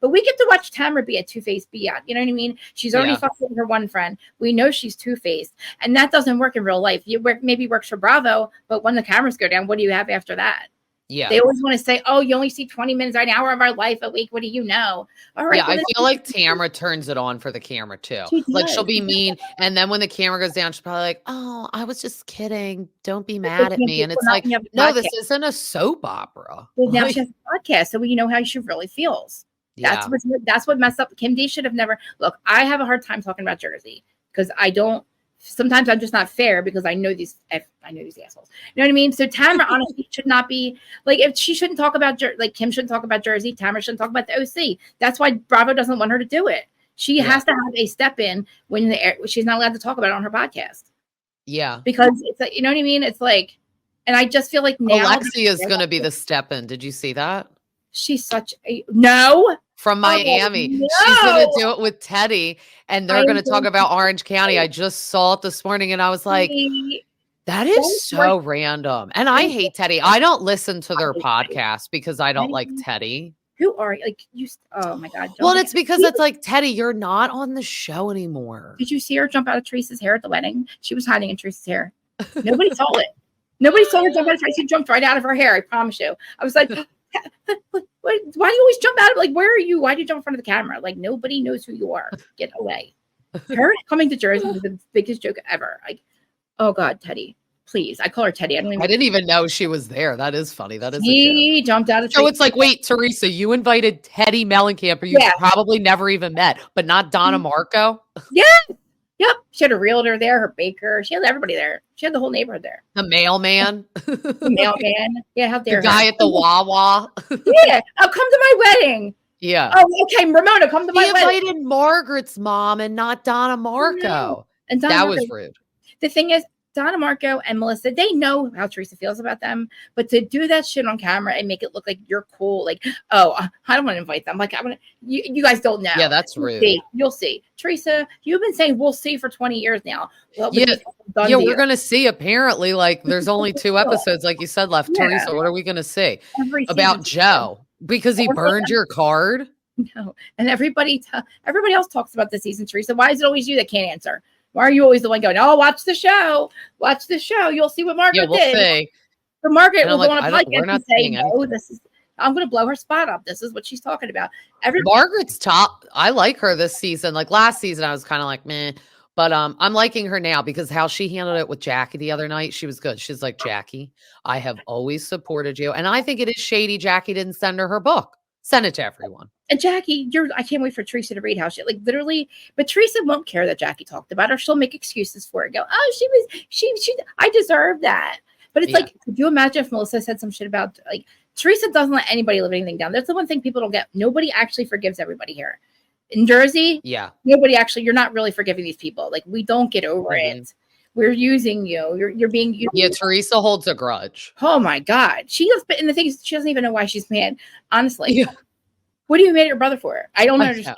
but we get to watch Tamara be a two-faced biatch. You know what I mean? She's already fucked with her one friend. We know she's two-faced. And that doesn't work in real life. Maybe works for Bravo, but when the cameras go down, what do you have after that? Yeah. They always want to say, oh, you only see 20 minutes or an hour of our life a week. What do you know? All right. Yeah, I feel like Tamara turns it on for the camera too. Like she'll be mean. And then when the camera goes down, she's probably like, oh, I was just kidding. Don't be mad at me. And it's like, no, this isn't a soap opera. Well, now she has a podcast, so we know how she really feels. That's what messed up. Kim D should have never. Look, I have a hard time talking about Jersey because I don't. Sometimes I'm just not fair because I know these assholes. You know what I mean? So Tamara honestly should not be like, if she shouldn't talk about like Kim shouldn't talk about Jersey, Tamara shouldn't talk about the OC. That's why Bravo doesn't want her to do it. She has to have a step in when she's not allowed to talk about it on her podcast. Yeah, because it's like, you know what I mean? It's like, and I just feel like now Alexia is going to be the step in. Did you see that? She's such a from Miami. No. She's going to do it with Teddy, and they're going to talk about Orange County. I just saw it this morning, and I was like, that is so random. And I hate Teddy. I don't listen to their podcast because I don't like Teddy. Who are like you? Oh my God. Well, it's because it's like, Teddy, you're not on the show anymore. Did you see her jump out of Teresa's hair at the wedding? She was hiding in Teresa's hair. Nobody saw it. Nobody saw her jump out of Teresa. She jumped right out of her hair. I promise you. I was like, why do you always jump out of, like, where are you? Why do you jump in front of the camera? Like, nobody knows who you are. Get away. Her coming to Jersey was the biggest joke ever. Like, oh God, Teddy, please. I call her Teddy. I didn't even know she was there. That is funny. That is. He jumped out of. So it's like, wait, Teresa, you invited Teddy Mellencamp, you probably never even met, but not Donna Marco. Yeah. Yep. She had a realtor there, her baker. She had everybody there. She had the whole neighborhood there. The mailman. The mailman. Yeah, how dare the guy at the Wawa. Yeah. Oh, come to my wedding. Yeah. Oh, okay. Ramona, come to my wedding. He invited Margaret's mom and not Donna Marco. No. And that was rude. The thing is, Donna Marco and Melissa, they know how Teresa feels about them, but to do that shit on camera and make it look like you're cool, like, oh, I don't want to invite them. Like, I want to. You guys don't know. Yeah, that's rude. You'll see, Teresa. You've been saying we'll see for 20 years now. Well, we're gonna see. Apparently, like, there's only 2 episodes, like you said, left. Yeah. Teresa, what are we gonna see about Joe? Because he burned your card. No, and everybody else talks about this season. Teresa, why is it always you that can't answer? Why are you always the one going, oh, watch the show. Watch the show. You'll see what Margaret did. See. So Margaret will go on a podcast and say, no, I'm going to blow her spot up. This is what she's talking about. Margaret's top. I like her this season. Like last season, I was kind of like, meh. But I'm liking her now because how she handled it with Jackie the other night, she was good. She's like, Jackie, I have always supported you. And I think it is shady Jackie didn't send her book. Send it to everyone. And Jackie, I can't wait for Teresa to read how she, like, literally, but Teresa won't care that Jackie talked about her. She'll make excuses for it. Go, oh, I deserve that. But it's like, could you imagine if Melissa said some shit about, like, Teresa doesn't let anybody live anything down. That's the one thing people don't get. Nobody actually forgives everybody here. In Jersey, nobody actually, you're not really forgiving these people. Like, we don't get over it. We're using you. You're being used. Yeah, Teresa holds a grudge. Oh my God. And the thing is, she doesn't even know why she's mad. Honestly. Yeah. What do you mad at your brother for? I don't understand.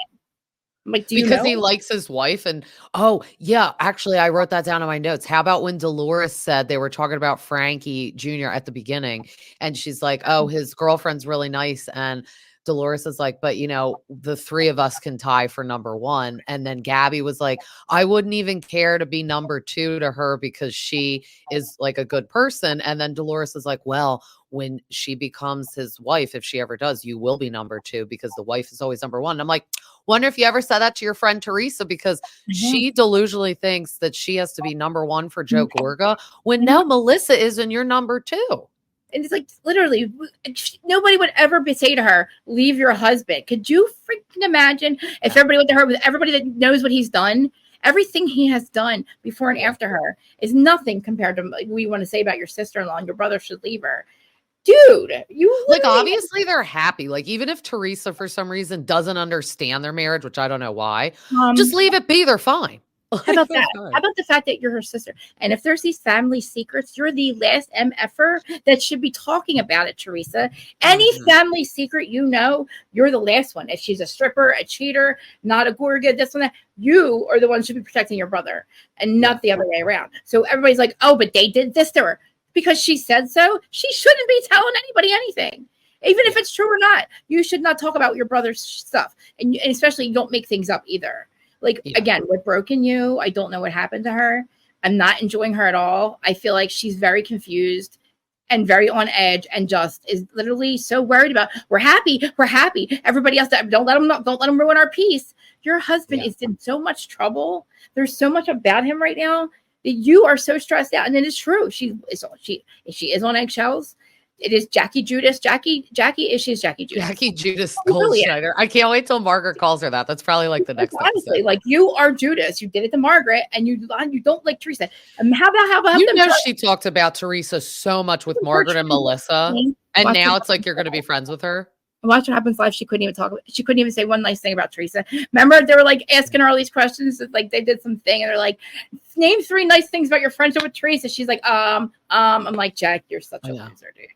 I'm like, because he likes his wife. And actually, I wrote that down in my notes. How about when Dolores said they were talking about Frankie Jr. at the beginning, and she's like, oh, his girlfriend's really nice. And Dolores is like, but the three of us can tie for number one. And then Gabby was like, I wouldn't even care to be number two to her because she is like a good person. And then Dolores is like, well, when she becomes his wife, if she ever does, you will be number two because the wife is always number one. And I'm like, wonder if you ever said that to your friend Teresa, because she delusionally thinks that she has to be number one for Joe Gorga when now Melissa is and you're number two. And it's like, literally, nobody would ever say to her, leave your husband. Could you freaking imagine if everybody went to her with everybody that knows what he's done? Everything he has done before and after her is nothing compared to what you want to say about your sister-in-law and your brother should leave her. Dude, you like, obviously they're happy. Like, even if Teresa for some reason doesn't understand their marriage, which I don't know why, just leave it be. They're fine. How about that? How about the fact that you're her sister? And if there's these family secrets, you're the last MFer that should be talking about it, Teresa. Any family secret you're the last one. If she's a stripper, a cheater, not a Gorga, this one, that, you are the one who should be protecting your brother and not the other way around. So everybody's like, oh, but they did this to her. Because she said so, she shouldn't be telling anybody anything. Even if it's true or not, you should not talk about your brother's stuff. And especially, you don't make things up either. Like, again, what broken you? I don't know what happened to her. I'm not enjoying her at all. I feel like she's very confused and very on edge and just is literally so worried about, we're happy. Everybody else, don't let them ruin our peace. Your husband is in so much trouble. There's so much about him right now that you are so stressed out. And it is true. She is on eggshells. It is Jackie Judas. Jackie is Jackie Judas. Jackie Judas Goldschneider. I can't wait till Margaret calls her that. That's probably like the next honestly episode. Like, you are Judas. You did it to Margaret, and you don't like Teresa. How about she talked about Teresa so much with Margaret and Melissa, and now it's like you're going to be friends with her. Watch What Happens Live. She couldn't even talk. She couldn't even say one nice thing about Teresa. Remember, they were like asking her all these questions. Like, they did something, and they're like, "Name 3 nice things about your friendship with Teresa." She's like, I'm like, Jack, you're such a loser, dude.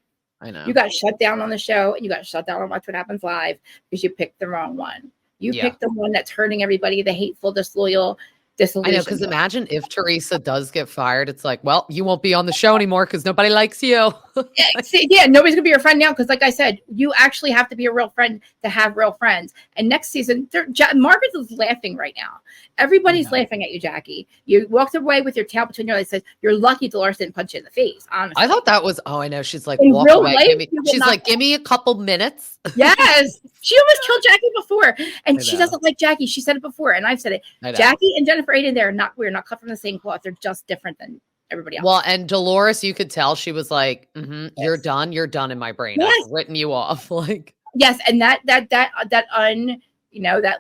I know. You got shut down on the show, and you got shut down on Watch What Happens Live because you picked the wrong one. You picked the one that's hurting everybody, the hateful, disloyal, disillusioned. I know, because imagine if Teresa does get fired, it's like, well, you won't be on the show anymore because nobody likes you. Nobody's gonna be your friend now because, like I said, you actually have to be a real friend to have real friends. And next season, Margaret is laughing right now. Everybody's laughing at you, Jackie. You walked away with your tail between your legs. Says you're lucky Dolores didn't punch you in the face. Honestly, I thought that was. Oh, I know. She's like, walk away. She's like, give me a couple minutes. Yes, she almost killed Jackie before, and she doesn't like Jackie. She said it before, and I've said it. Jackie and Jennifer Aiden, we're not cut from the same cloth. They're just different than everybody else. Well, and Dolores, you could tell she was like, you're done in my brain. I've written you off. Like, yes, and that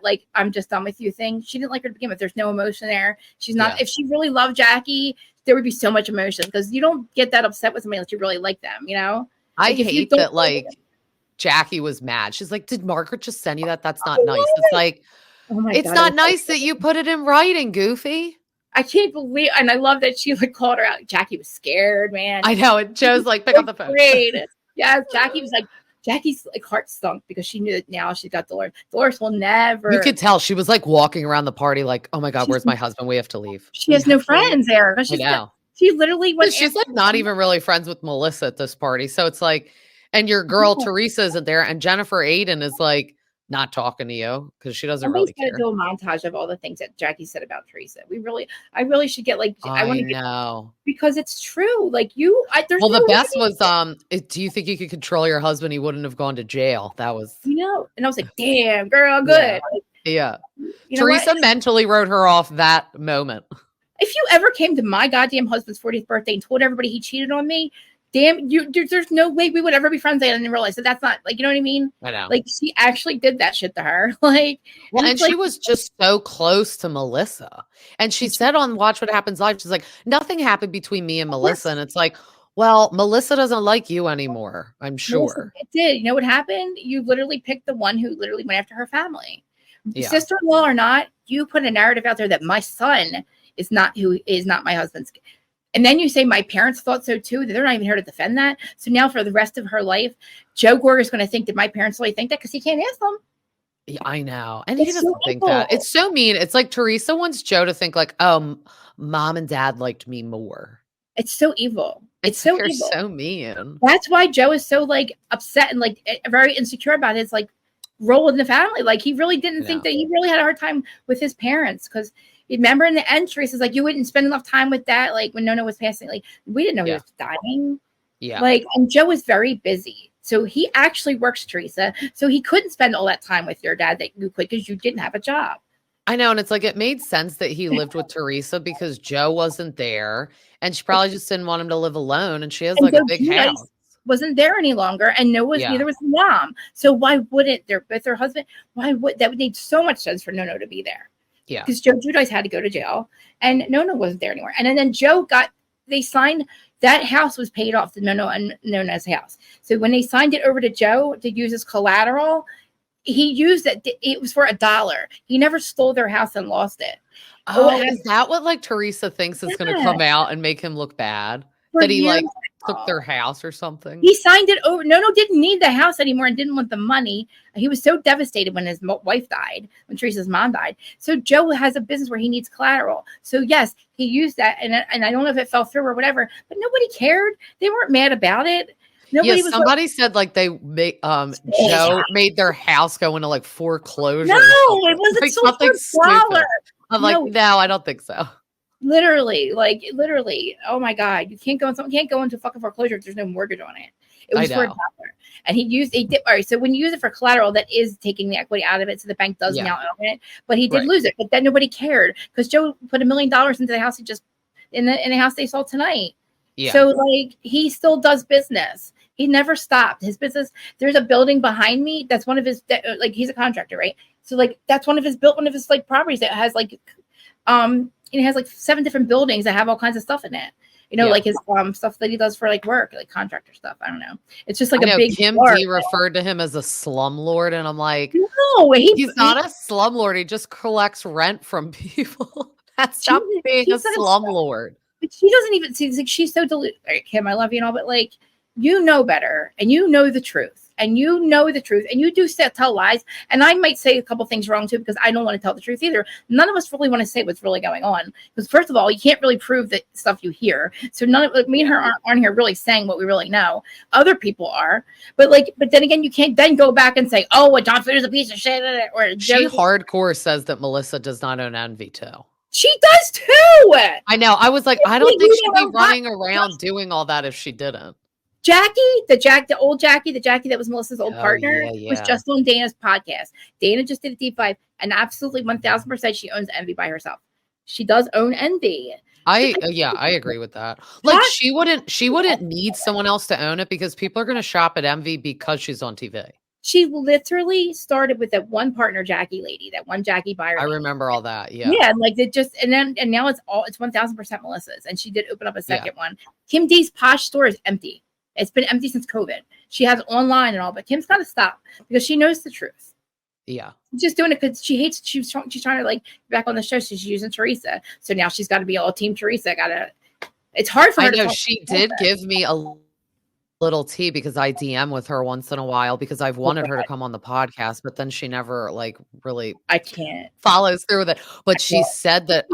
like, I'm just done with you thing. She didn't like her to begin with. There's no emotion there. She's not. If she really loved Jackie, there would be so much emotion because you don't get that upset with somebody unless you really like them. I hate that. Like, Jackie was mad. She's like, did Margaret just send you that? That's not nice. It's like, it's not nice that you put it in writing, Goofy. I can't believe, and I love that she like called her out. Jackie was scared, man. I know. And Joe's like, pick up the phone. Great. Yeah, Jackie's like heart stunk because she knew that now she got Dolores. Dolores will never. You could tell she was like walking around the party like, oh my God, where's my husband? We have to leave. She has no friends there. She literally went. She's like not even really friends with Melissa at this party. So it's like, and your girl Teresa isn't there, and Jennifer Aiden is like not talking to you because she doesn't really care. Do a montage of all the things that Jackie said about Teresa. I really should get like. I want to know because it's true. Like the best was do you think you could control your husband? He wouldn't have gone to jail. That was and I was like, damn girl, good. Yeah. You know Teresa what? mentally wrote her off that moment. If you ever came to my goddamn husband's 40th birthday and told everybody he cheated on me, damn, there's no way we would ever be friends. I didn't realize that that's not, like, you know what I mean? I know. Like, she actually did that shit to her. Like, well, and like, she was just so close to Melissa. And she said on Watch What Happens Live, she's like, nothing happened between me and Melissa. And it's like, well, Melissa doesn't like you anymore, I'm sure. It did. You know what happened? You literally picked the one who literally went after her family. Yeah. Sister-in-law or not, you put a narrative out there that my son is not my husband's. And then you say my parents thought so too. They're not even here to defend that. So now for the rest of her life, Joe Gorga is going to think that my parents really think that because he can't ask them. Yeah, I know. And he doesn't think that. It's so mean. It's like Teresa wants Joe to think like, oh, mom and dad liked me more. It's so evil. It's so evil. So mean. That's why Joe is so like upset and like very insecure about his like role in the family. Like he really didn't think that he really had a hard time with his parents because remember in the end, Teresa's like, you wouldn't spend enough time with that. Like when Nona was passing, like we didn't know he was dying. Yeah. Like, and Joe was very busy. So he actually works, Teresa. So he couldn't spend all that time with your dad that you could because you didn't have a job. I know. And it's like, it made sense that he lived with Teresa because Joe wasn't there and she probably just didn't want him to live alone. And she has like a big house. Wasn't there any longer. And neither was mom. So why wouldn't their with her husband? That would make so much sense for Nono to be there. Yeah. Because Joe Giudice had to go to jail and Nono wasn't there anymore. And then Joe they signed that house was paid off to Nono and Nona's house. So when they signed it over to Joe to use as collateral, he used it. It was for $1. He never stole their house and lost it. Oh, is that what like Teresa thinks is going to come out and make him look bad? That he like took their house or something? He signed it over. Nono didn't need the house anymore and didn't want the money. He was so devastated when his wife died, when Teresa's mom died. So Joe has a business where he needs collateral. So yes, he used that. And I don't know if it fell through or whatever, but nobody cared. They weren't mad about it. Nobody was somebody said like they made Joe made their house go into like foreclosure. No, it wasn't like something stupid. I'm like, no, I don't think so. Literally. Oh my God, you can't go into fucking foreclosure if there's no mortgage on it. It was for $1. And all right. So when you use it for collateral, that is taking the equity out of it, so the bank does now own it. But he did lose it. But then nobody cared because Joe put $1 million into the house. He just in the house they sold tonight. Yeah. So like he still does business. He never stopped his business. There's a building behind me. That's one of his, like, he's a contractor, right? So like, that's one of his like properties that has like, it has like 7 different buildings that have all kinds of stuff in it. You know, like his stuff that he does for like work, like contractor stuff. I don't know. It's just like a big. Kim D referred to him as a slumlord, and I'm like, no, he's not a slumlord. He just collects rent from people. That's not being a slumlord. But she doesn't even see. Like, she's so deluded. Right, Kim, I love you and all, but like, you know better, and you know the truth. And you know the truth, and you do tell lies. And I might say a couple things wrong too, because I don't want to tell the truth either. None of us really want to say what's really going on, because first of all, you can't really prove the stuff you hear. So me and her aren't here really saying what we really know. Other people are, but then again, you can't then go back and say, oh, John Fitter's a piece of shit, or she hardcore says that Melissa does not own Envy too. She does too. I know. I was like, I don't think she'd be running around doing all that if she didn't. Jackie, the old Jackie, the Jackie that was Melissa's old partner, was just on Dana's podcast. Dana just did a deep dive, and absolutely 1,000% she owns Envy by herself. She does own Envy. I agree with that. Like she wouldn't need someone else to own it because people are going to shop at Envy because she's on TV. She literally started with that one partner, Jackie lady, that one Jackie buyer. I remember all that. Yeah. Yeah. Like it just, and now it's 1,000% Melissa's. And she did open up a second one. Kim D's posh store is empty. It's been empty since COVID. She has online and all, but Kim's got to stop because she knows the truth. Yeah. She's just doing it because she's trying to like back on the show. So she's using Teresa. So now she's got to be all team Teresa. It's hard for her. I know she did give me a little tea because I DM with her once in a while because I've wanted her to come on the podcast, but then she never like really follows through with it. But she said that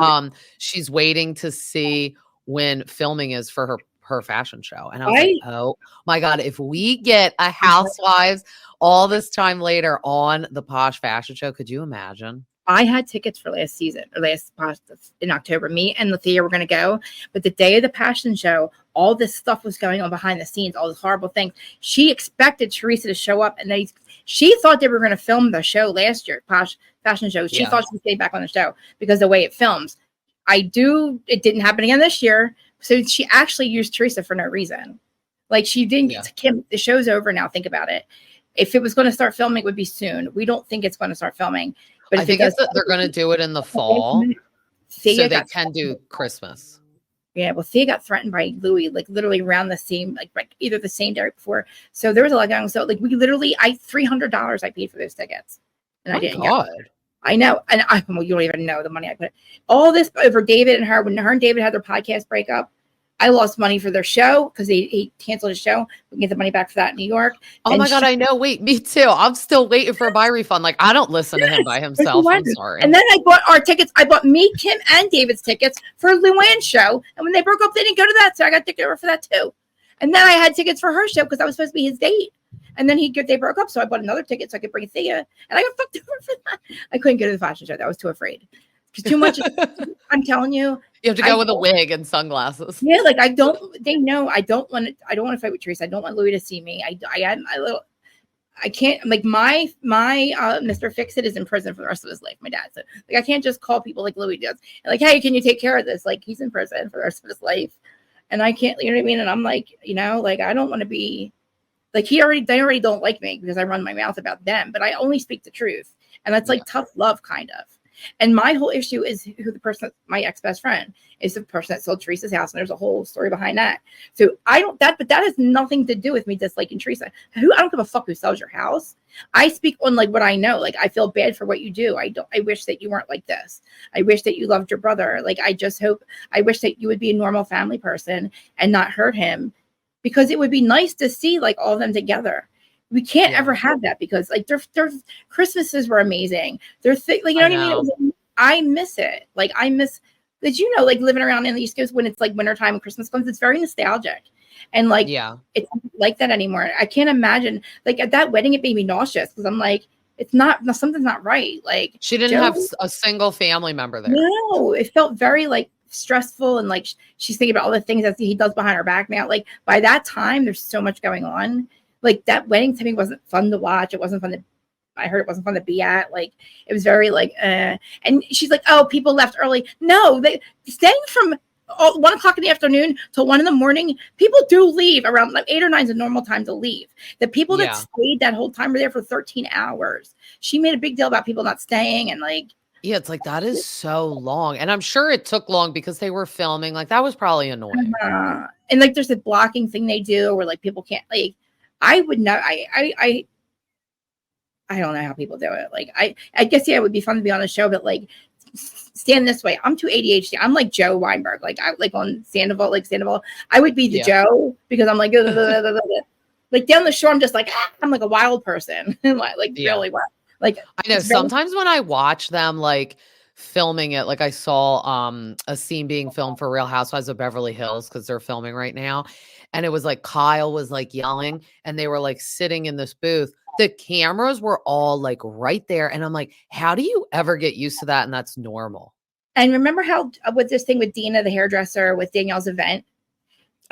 she's waiting to see when filming is for her fashion show. And I was like, oh my God, if we get a Housewives all this time later on the Posh fashion show, could you imagine? I had tickets for last season or in October. Me and Thea were going to go, but the day of the fashion show, all this stuff was going on behind the scenes, all these horrible things. She expected Teresa to show up, and she thought they were going to film the show last year, Posh fashion show. She thought she would stay back on the show because of the way it films. It didn't happen again this year. So she actually used Teresa for no reason. Like she didn't get to Kim. The show's over now. Think about it. If it was going to start filming, it would be soon. We don't think it's going to start filming. But I think they're going to do it in the fall. So they can do Christmas. Yeah, well, Thea got threatened by Louis, like literally around the same, like either the same day or before. So there was a lot going on. So like we literally, $300 I paid for those tickets, and I didn't get it. I know, and well, you don't even know the money I put. All this over David and her. When her and David had their podcast breakup, I lost money for their show because he canceled his show. We can get the money back for that in New York. Oh my God, I know. Wait, me too. I'm still waiting for a buy refund. Like I don't listen to him by himself. I'm sorry. And then I bought our tickets. I bought me, Kim, and David's tickets for Luann's show. And when they broke up, they didn't go to that, so I got tickets for that too. And then I had tickets for her show because that was supposed to be his date. And then they broke up, so I bought another ticket so I could bring Thea. And I got fucked over for that. I couldn't go to the fashion show. I was too afraid. Too much. I'm telling you. You have to go with a wig and sunglasses. Yeah, like they know I don't want to fight with Teresa. I don't want Louis to see me. I can't, like my Mr. Fix-It is in prison for the rest of his life, my dad. So like I can't just call people like Louis does. And like, hey, can you take care of this? Like he's in prison for the rest of his life. And I can't, you know what I mean? And I'm like, like I don't want to be like they already don't like me because I run my mouth about them, but I only speak the truth. And that's like tough love kind of. And my whole issue is my ex-best friend is the person that sold Teresa's house. And there's a whole story behind that. So but that has nothing to do with me disliking Teresa. I don't give a fuck who sells your house. I speak on like what I know. Like I feel bad for what you do. I wish that you weren't like this. I wish that you loved your brother. Like I wish that you would be a normal family person and not hurt him, because it would be nice to see like all of them together. We can't ever have that because like their Christmases were amazing. They're like, you know what I mean? I miss it. Like I miss that, like living around in the East Coast when it's like wintertime and Christmas comes, it's very nostalgic. And like, it's not like that anymore. I can't imagine like at that wedding, it made me nauseous because I'm like, something's not right. Like she didn't have a single family member there. No, it felt very like stressful. And like, she's thinking about all the things that he does behind her back now. Like by that time, there's so much going on. Like that wedding to me wasn't fun to watch. It wasn't fun I heard it wasn't fun to be at. Like it was very like, and she's like, oh, people left early. No, they staying from 1:00 in the afternoon till 1 a.m. People do leave around like 8 or 9 is a normal time to leave. The people that stayed that whole time were there for 13 hours. She made a big deal about people not staying and like. Yeah, it's like that is so long. And I'm sure it took long because they were filming. Like that was probably annoying. And like there's a blocking thing they do where like people can't like. I would not. I don't know how people do it. Like I guess it would be fun to be on a show, but like stand this way. I'm too ADHD. I'm like Joe Weinberg. Like I like on Sandoval. I would be the Joe because I'm like like down the shore. I'm just like I'm like a wild person. Really wild. Like I know sometimes when I watch them like filming it, like I saw a scene being filmed for Real Housewives of Beverly Hills because they're filming right now. And it was like Kyle was like yelling and they were like sitting in this booth. The cameras were all like right there. And I'm like, how do you ever get used to that? And that's normal. And remember how with this thing with Dina, the hairdresser, with Danielle's event?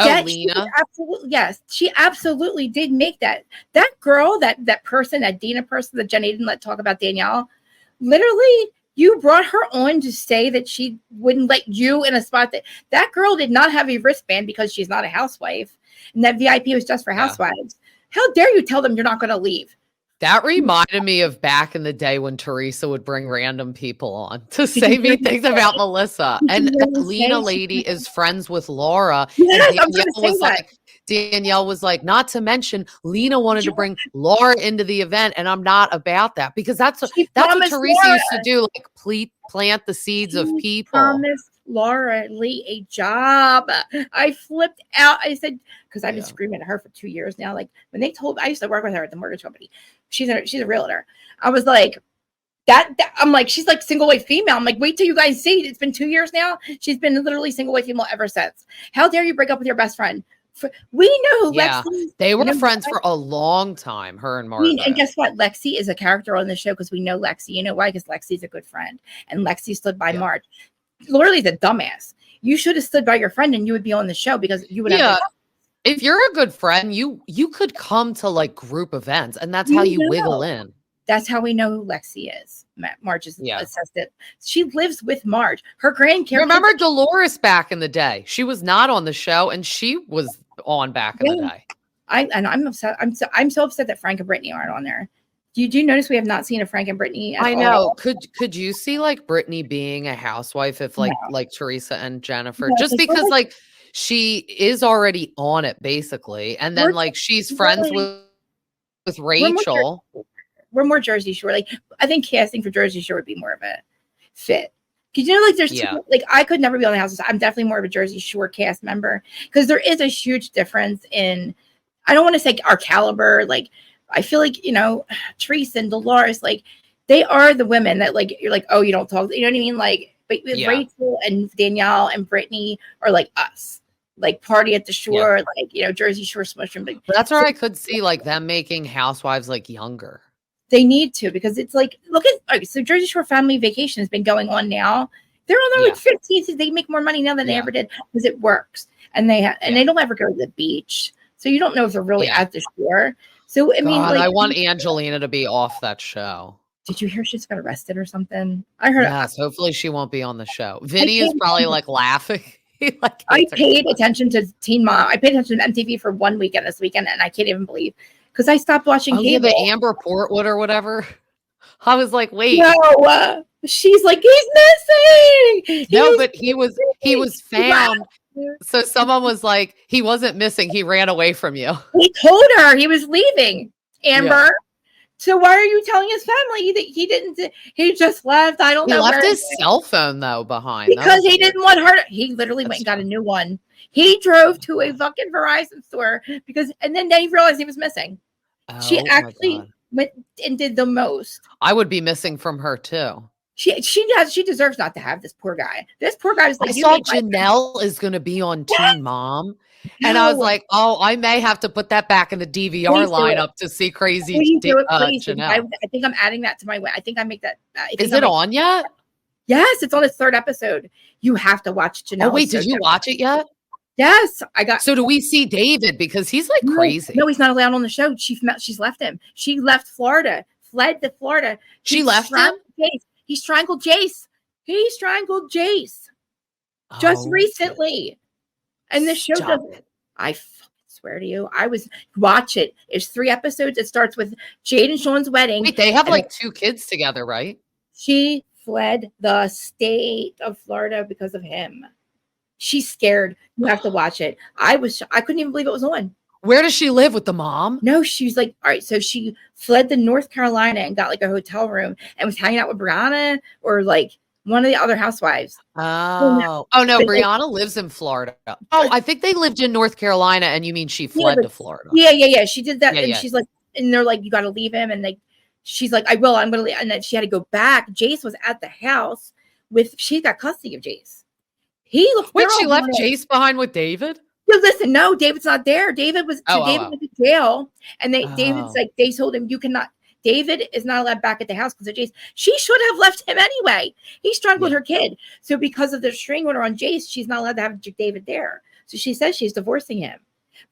Lena? Yes, she absolutely did make that. That girl, that person, that Dina person that Jenny didn't let talk about Danielle, literally, you brought her on to say that she wouldn't let you in a spot that girl did not have a wristband because she's not a housewife. And that VIP was just for housewives. How dare you tell them you're not going to leave? That reminded me of back in the day when Teresa would bring random people on to say me things about Melissa. And that Lena lady is friends with Laura. Yes, and Danielle was like, not to mention, Lena wanted to bring Laura into the event, and I'm not about that because that's what Teresa used to do, like plant the seeds of people. Promised Laura Lee a job. I flipped out. I said, because I've been screaming at her for 2 years now. Like when they told, I used to work with her at the mortgage company. She's a realtor. I was like, I'm like, she's like single white female. I'm like, wait till you guys see. It's been 2 years now. She's been literally single white female ever since. How dare you break up with your best friend? We know Lexi. They were friends for a long time, her and Margaret. And guess what? Lexi is a character on the show because we know Lexi. You know why? Because Lexi's a good friend. And Lexi stood by Marge. Literally the dumbass. You should have stood by your friend and you would be on the show because you would have. If you're a good friend, you could come to like group events and that's how you wiggle in. That's how we know who Lexi is. Marge's assistant. She lives with Marge. Her grandkids. Remember Dolores back in the day? She was not on the show, and she was on back in the day. I'm upset. I'm so upset that Frank and Brittany aren't on there. Do you notice we have not seen a Frank and Brittany at all? I know. Could you see like Brittany being a housewife if like Teresa and Jennifer? Just because like she is already on it basically, and then like she's friends with Rachel. We're more Jersey Shore. Like I think casting for Jersey Shore would be more of a fit. Because you know, like there's two, like I could never be on the houses. I'm definitely more of a Jersey Shore cast member because there is a huge difference in. I don't want to say our caliber. Like I feel like Teresa and Dolores, like they are the women that like you're like, oh, you don't talk. You know what I mean? Like, but Rachel and Danielle and Brittany are like us. Like party at the shore, like Jersey Shore smushroom. But that's where I could see like them making housewives like younger. They need to because it's like so Jersey Shore Family Vacation has been going on now. They're on their like 15th. They make more money now than they ever did because it works, and they don't ever go to the beach, so you don't know if they're really at the shore. So I mean, I want Angelina to be off that show. Did you hear she's got arrested or something? I heard. Yes, hopefully she won't be on the show. Vinny is probably like laughing. I paid attention to Teen Mom. I paid attention to MTV for one weekend this weekend, and I can't even believe because I stopped watching cable. The Amber Portwood or whatever. I was like, wait. No, she's like, he's missing. But he was found. So someone was like, he wasn't missing. He ran away from you. He told her he was leaving, Amber. Yeah. So why are you telling his family that he didn't? He just left. I don't know. He left his cell phone though behind because he didn't want her. He literally went and got a new one. He drove to a fucking Verizon store and then he realized he was missing. Oh, she actually went and did the most. I would be missing from her too. She deserves not to have this poor guy. This poor guy was like, I saw Janelle is going to be on Teen Mom. And I was like, oh, I may have to put that back in the DVR lineup to see crazy Janelle. I think I'm adding that to my way. I think I make that. Is it on yet? Yes, it's on its third episode. You have to watch Janelle. Oh, wait, did you watch it yet? Yes, I got. So do we see David because he's like crazy? No, he's not allowed on the show. She's left him. She left Florida, fled to Florida. She left him? Jace. He strangled Jace. Just recently. And the show doesn't. I swear to you, watch it. It's 3 episodes. It starts with Jade and Sean's wedding. Wait, they have like 2 kids together, right? She fled the state of Florida because of him. She's scared. You have to watch it. I couldn't even believe it was on. Where does she live with the mom? No, she's like, all right. So she fled to North Carolina and got like a hotel room and was hanging out with Brianna or like one of the other housewives. Oh no, Brianna lives in Florida. Oh, I think they lived in North Carolina, and you mean she fled to Florida? Yeah. She did that, and she's like, and they're like, you got to leave him, and she's like, I will. I'm gonna leave, and then she had to go back. Jace was at the house she got custody of Jace. She left Jace behind with David? No, listen, no, David's not there. David was in jail, and David's like, they told him you cannot. David is not allowed back at the house because of Jace. She should have left him anyway. He strangled her kid. So because of the restraining order on Jace, she's not allowed to have David there. So she says she's divorcing him.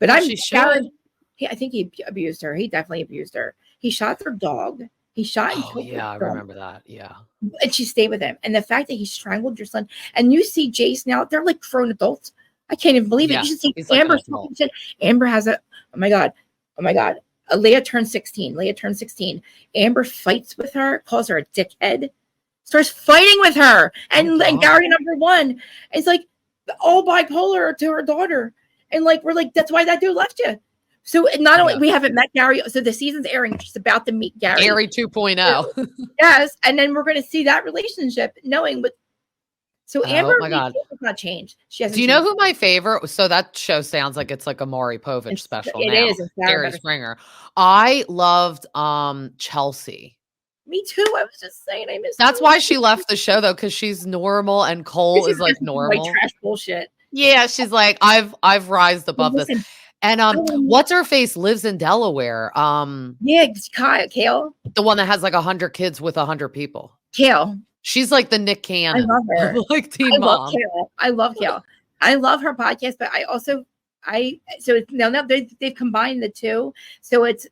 But I think he abused her. He definitely abused her. He shot their dog. He shot and killed her. I remember that. Yeah. And she stayed with him. And the fact that he strangled your son, and you see Jace now, they're like grown adults. I can't even believe it. You should see Amber. Like Amber has oh my God. Leah turned 16. Amber fights with her, calls her a dickhead, starts fighting with her. And Gary #1 is like all bipolar to her daughter. And like, we're like, that's why that dude left you. So not only we haven't met Gary, so the season's airing. She's about to meet Gary. Gary 2.0. Yes. And then we're going to see that relationship knowing what. So Amber has not changed. Do you know who my favorite? So that show sounds like it's like a Maury Povich special. It is. Sarah Springer. I loved Chelsea. Me too. I was just saying I missed. That's why she left the show though, because she's normal and Cole is like normal. Like trash bullshit. Yeah, she's like I've rised above this. And what's her face lives in Delaware. Kale. The one that has like 100 kids with 100 people. Kale. She's like the Nick Cannon. I love her. Like Teen Mom. I love Kale. I love her podcast, but they've combined the two. So it's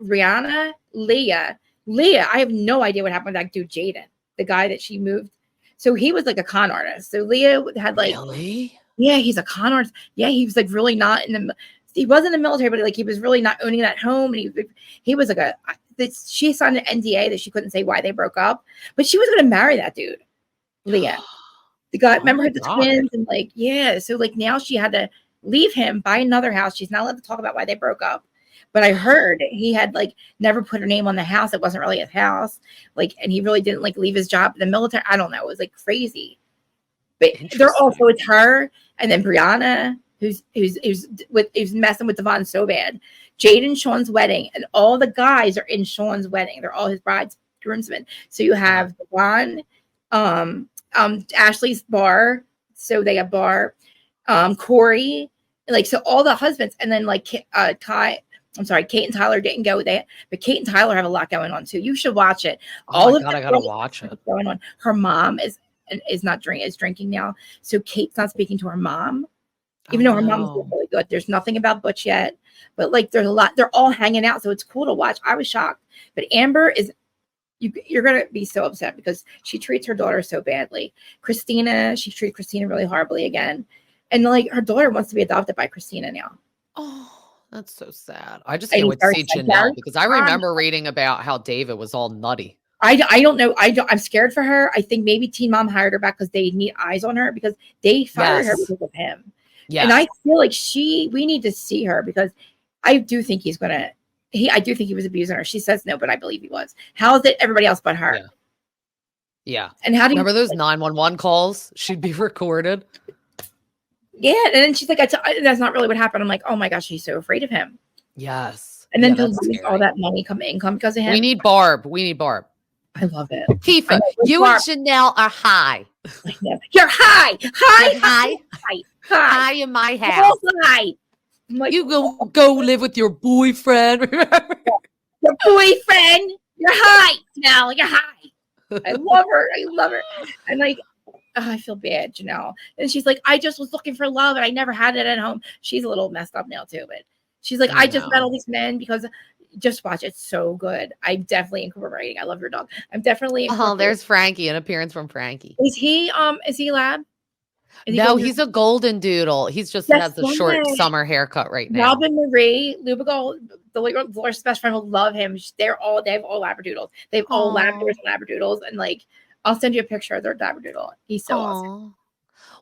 Rihanna, Leah, Leah, I have no idea what happened to that dude, Jaden, the guy that she moved. So he was like a con artist. So Leah had like, really? Yeah, he's a con artist. Yeah, he was like really not in the. He wasn't in the military, but like he was really not owning that home. And he was like she signed an NDA that she couldn't say why they broke up, but she was going to marry that dude, Leah. The guy, remember the twins and like, yeah. So like now she had to leave him, buy another house. She's not allowed to talk about why they broke up. But I heard he had like never put her name on the house. It wasn't really his house. Like, and he really didn't like leave his job in the military. I don't know. It was like crazy. But they're also, it's her and then Brianna, who's messing with Devon so bad. Jade and Sean's wedding, and all the guys are in Sean's wedding. They're all his brides, groomsmen. So you have Devon, Ashley's Bar. So they have Bar, Corey, like, so all the husbands, and then like Kate and Tyler didn't go there, but Kate and Tyler have a lot going on too. You should watch it. Oh my God, I gotta watch it. Going on. Her mom is drinking now, so Kate's not speaking to her mom, even though her mom is really good. There's nothing about Butch yet, but like there's a lot. They're all hanging out, so it's cool to watch. I was shocked, but Amber is. You're gonna be so upset because she treats her daughter so badly. She treats Christina really horribly again, and like her daughter wants to be adopted by Christina now. Oh. That's so sad. I just can't wait to see Janelle because I remember reading about how David was all nutty. I don't know. I'm scared for her. I think maybe Teen Mom hired her back because they need eyes on her because they fired her because of him. Yeah. And I feel like we need to see her because I do think I do think he was abusing her. She says no, but I believe he was. How is it everybody else but her? Yeah. And how do you remember those 911 calls? She'd be recorded. Yeah, and then she's like, that's not really what happened. I'm like, oh my gosh, she's so afraid of him. Yes. And then to lose all that money income because of him. We need Barb. I love it. Tifa, you Barb. And Janelle are high. You're high. High in my house. High. Like, you go live with your boyfriend. Your boyfriend. You're high. Janelle, you're high. I love her. And like, I feel bad, Janelle. And she's like, I just was looking for love and I never had it at home. She's a little messed up now too, but she's like, I just met all these men because just watch. It's so good. I'm definitely incorporating. I love your dog. I'm definitely there's Frankie, an appearance from Frankie. Is he lab? No, he's a golden doodle. He's just has a short summer haircut right now. Robin Marie, Lubigal, Laura's best friend will love him. They have all labradoodles. They have all labradors and labradoodles, and like I'll send you a picture of their labradoodle. He's so awesome.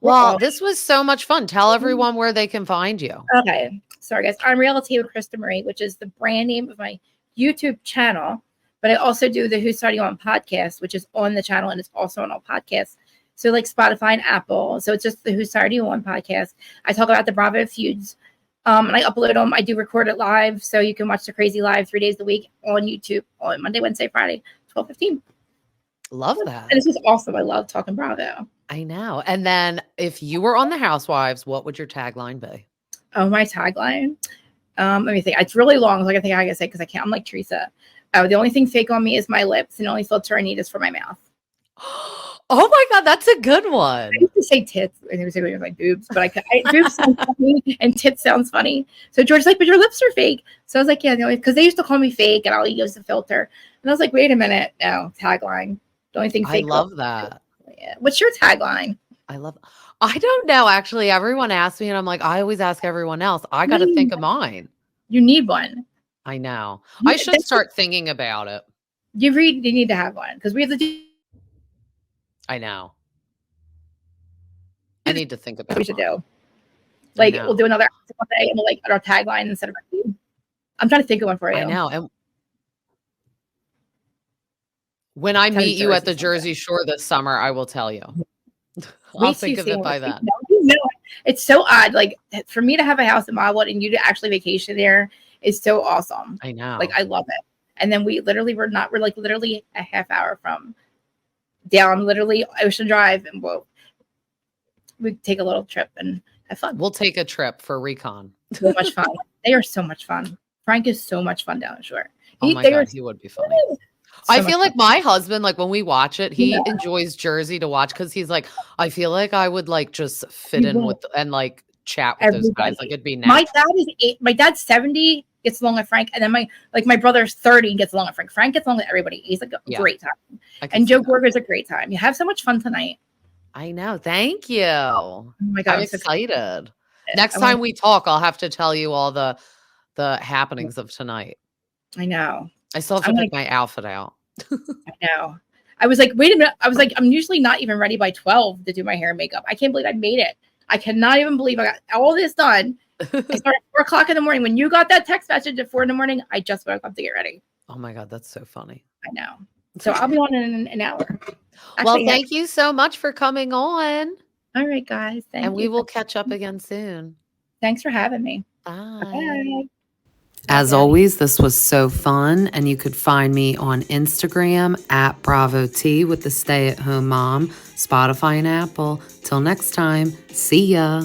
Well, this was so much fun. Tell everyone where they can find you. Okay. Sorry, guys. I'm RealiTea with Krista Marie, which is the brand name of my YouTube channel. But I also do the Who's Starting On podcast, which is on the channel and it's also on all podcasts. So like Spotify and Apple. So it's just the Who's Starting On podcast. I talk about the Bravo feuds. And I upload them. I do record it live. So you can watch the Crazy Live 3 days a week on YouTube on Monday, Wednesday, Friday, 12:15. Love that. And this is awesome. I love talking Bravo. I know. And then if you were on the Housewives, what would your tagline be? Oh, my tagline. Let me think. It's really long. So I think I gotta say because I can't. I'm like Teresa. The only thing fake on me is my lips, and the only filter I need is for my mouth. Oh my God, that's a good one. I used to say tits. I was saying like boobs, but boobs sound funny and tits sounds funny. So George's like, but your lips are fake. So I was like, yeah, because they used to call me fake, and I'll use the filter. And I was like, wait a minute, no tagline. The only thing fake. I love that. Yeah. What's your tagline? I don't know. Actually, everyone asks me, and I'm like, I always ask everyone else. I got to think of mine. You need one. I know. I should start thinking about it. You need to have one because we have to do. I know. I need to think about. We should do. Like we'll do another day and we'll like our tagline instead of. I'm trying to think of one for you. I know. And when I meet you at the Jersey Shore this summer, I will tell you. I'll think of it by then. No, it's so odd. Like for me to have a house in Wildwood and you to actually vacation there is so awesome. I know. Like I love it. And then we're like literally a half hour from down literally Ocean Drive, and we take a little trip and have fun. We'll take a trip for recon. So much fun. They are so much fun. Frank is so much fun down the shore. Oh my God, he would be funny. I feel like my husband, like when we watch it, he enjoys Jersey to watch because he's like, I feel like I would like just fit in with and like chat with those guys. Like it'd be nice. My dad's 70. gets along with Frank. And then my brother's 30 and gets along with Frank. Frank gets along with everybody. He's like a great time. And Joe Gorga's a great time. You have so much fun tonight. I know. Thank you. Oh my God. I'm excited. Next time we talk, I'll have to tell you all the happenings of tonight. I know. I still have to pick my outfit out. I know. I was like, wait a minute. I was like, I'm usually not even ready by 12 to do my hair and makeup. I can't believe I made it. I cannot even believe I got all this done. I started at 4 o'clock in the morning. When you got that text message at 4 in the morning, I just woke up to get ready. Oh my God, that's so funny. I know. So I'll be on in an hour. Actually, thank you so much for coming on. All right, guys. Thank you. And we will catch up again soon. Thanks for having me. Bye. Bye. As always, this was so fun, and you could find me on Instagram at BravoT with the Stay at Home Mom, Spotify, and Apple. Till next time, see ya.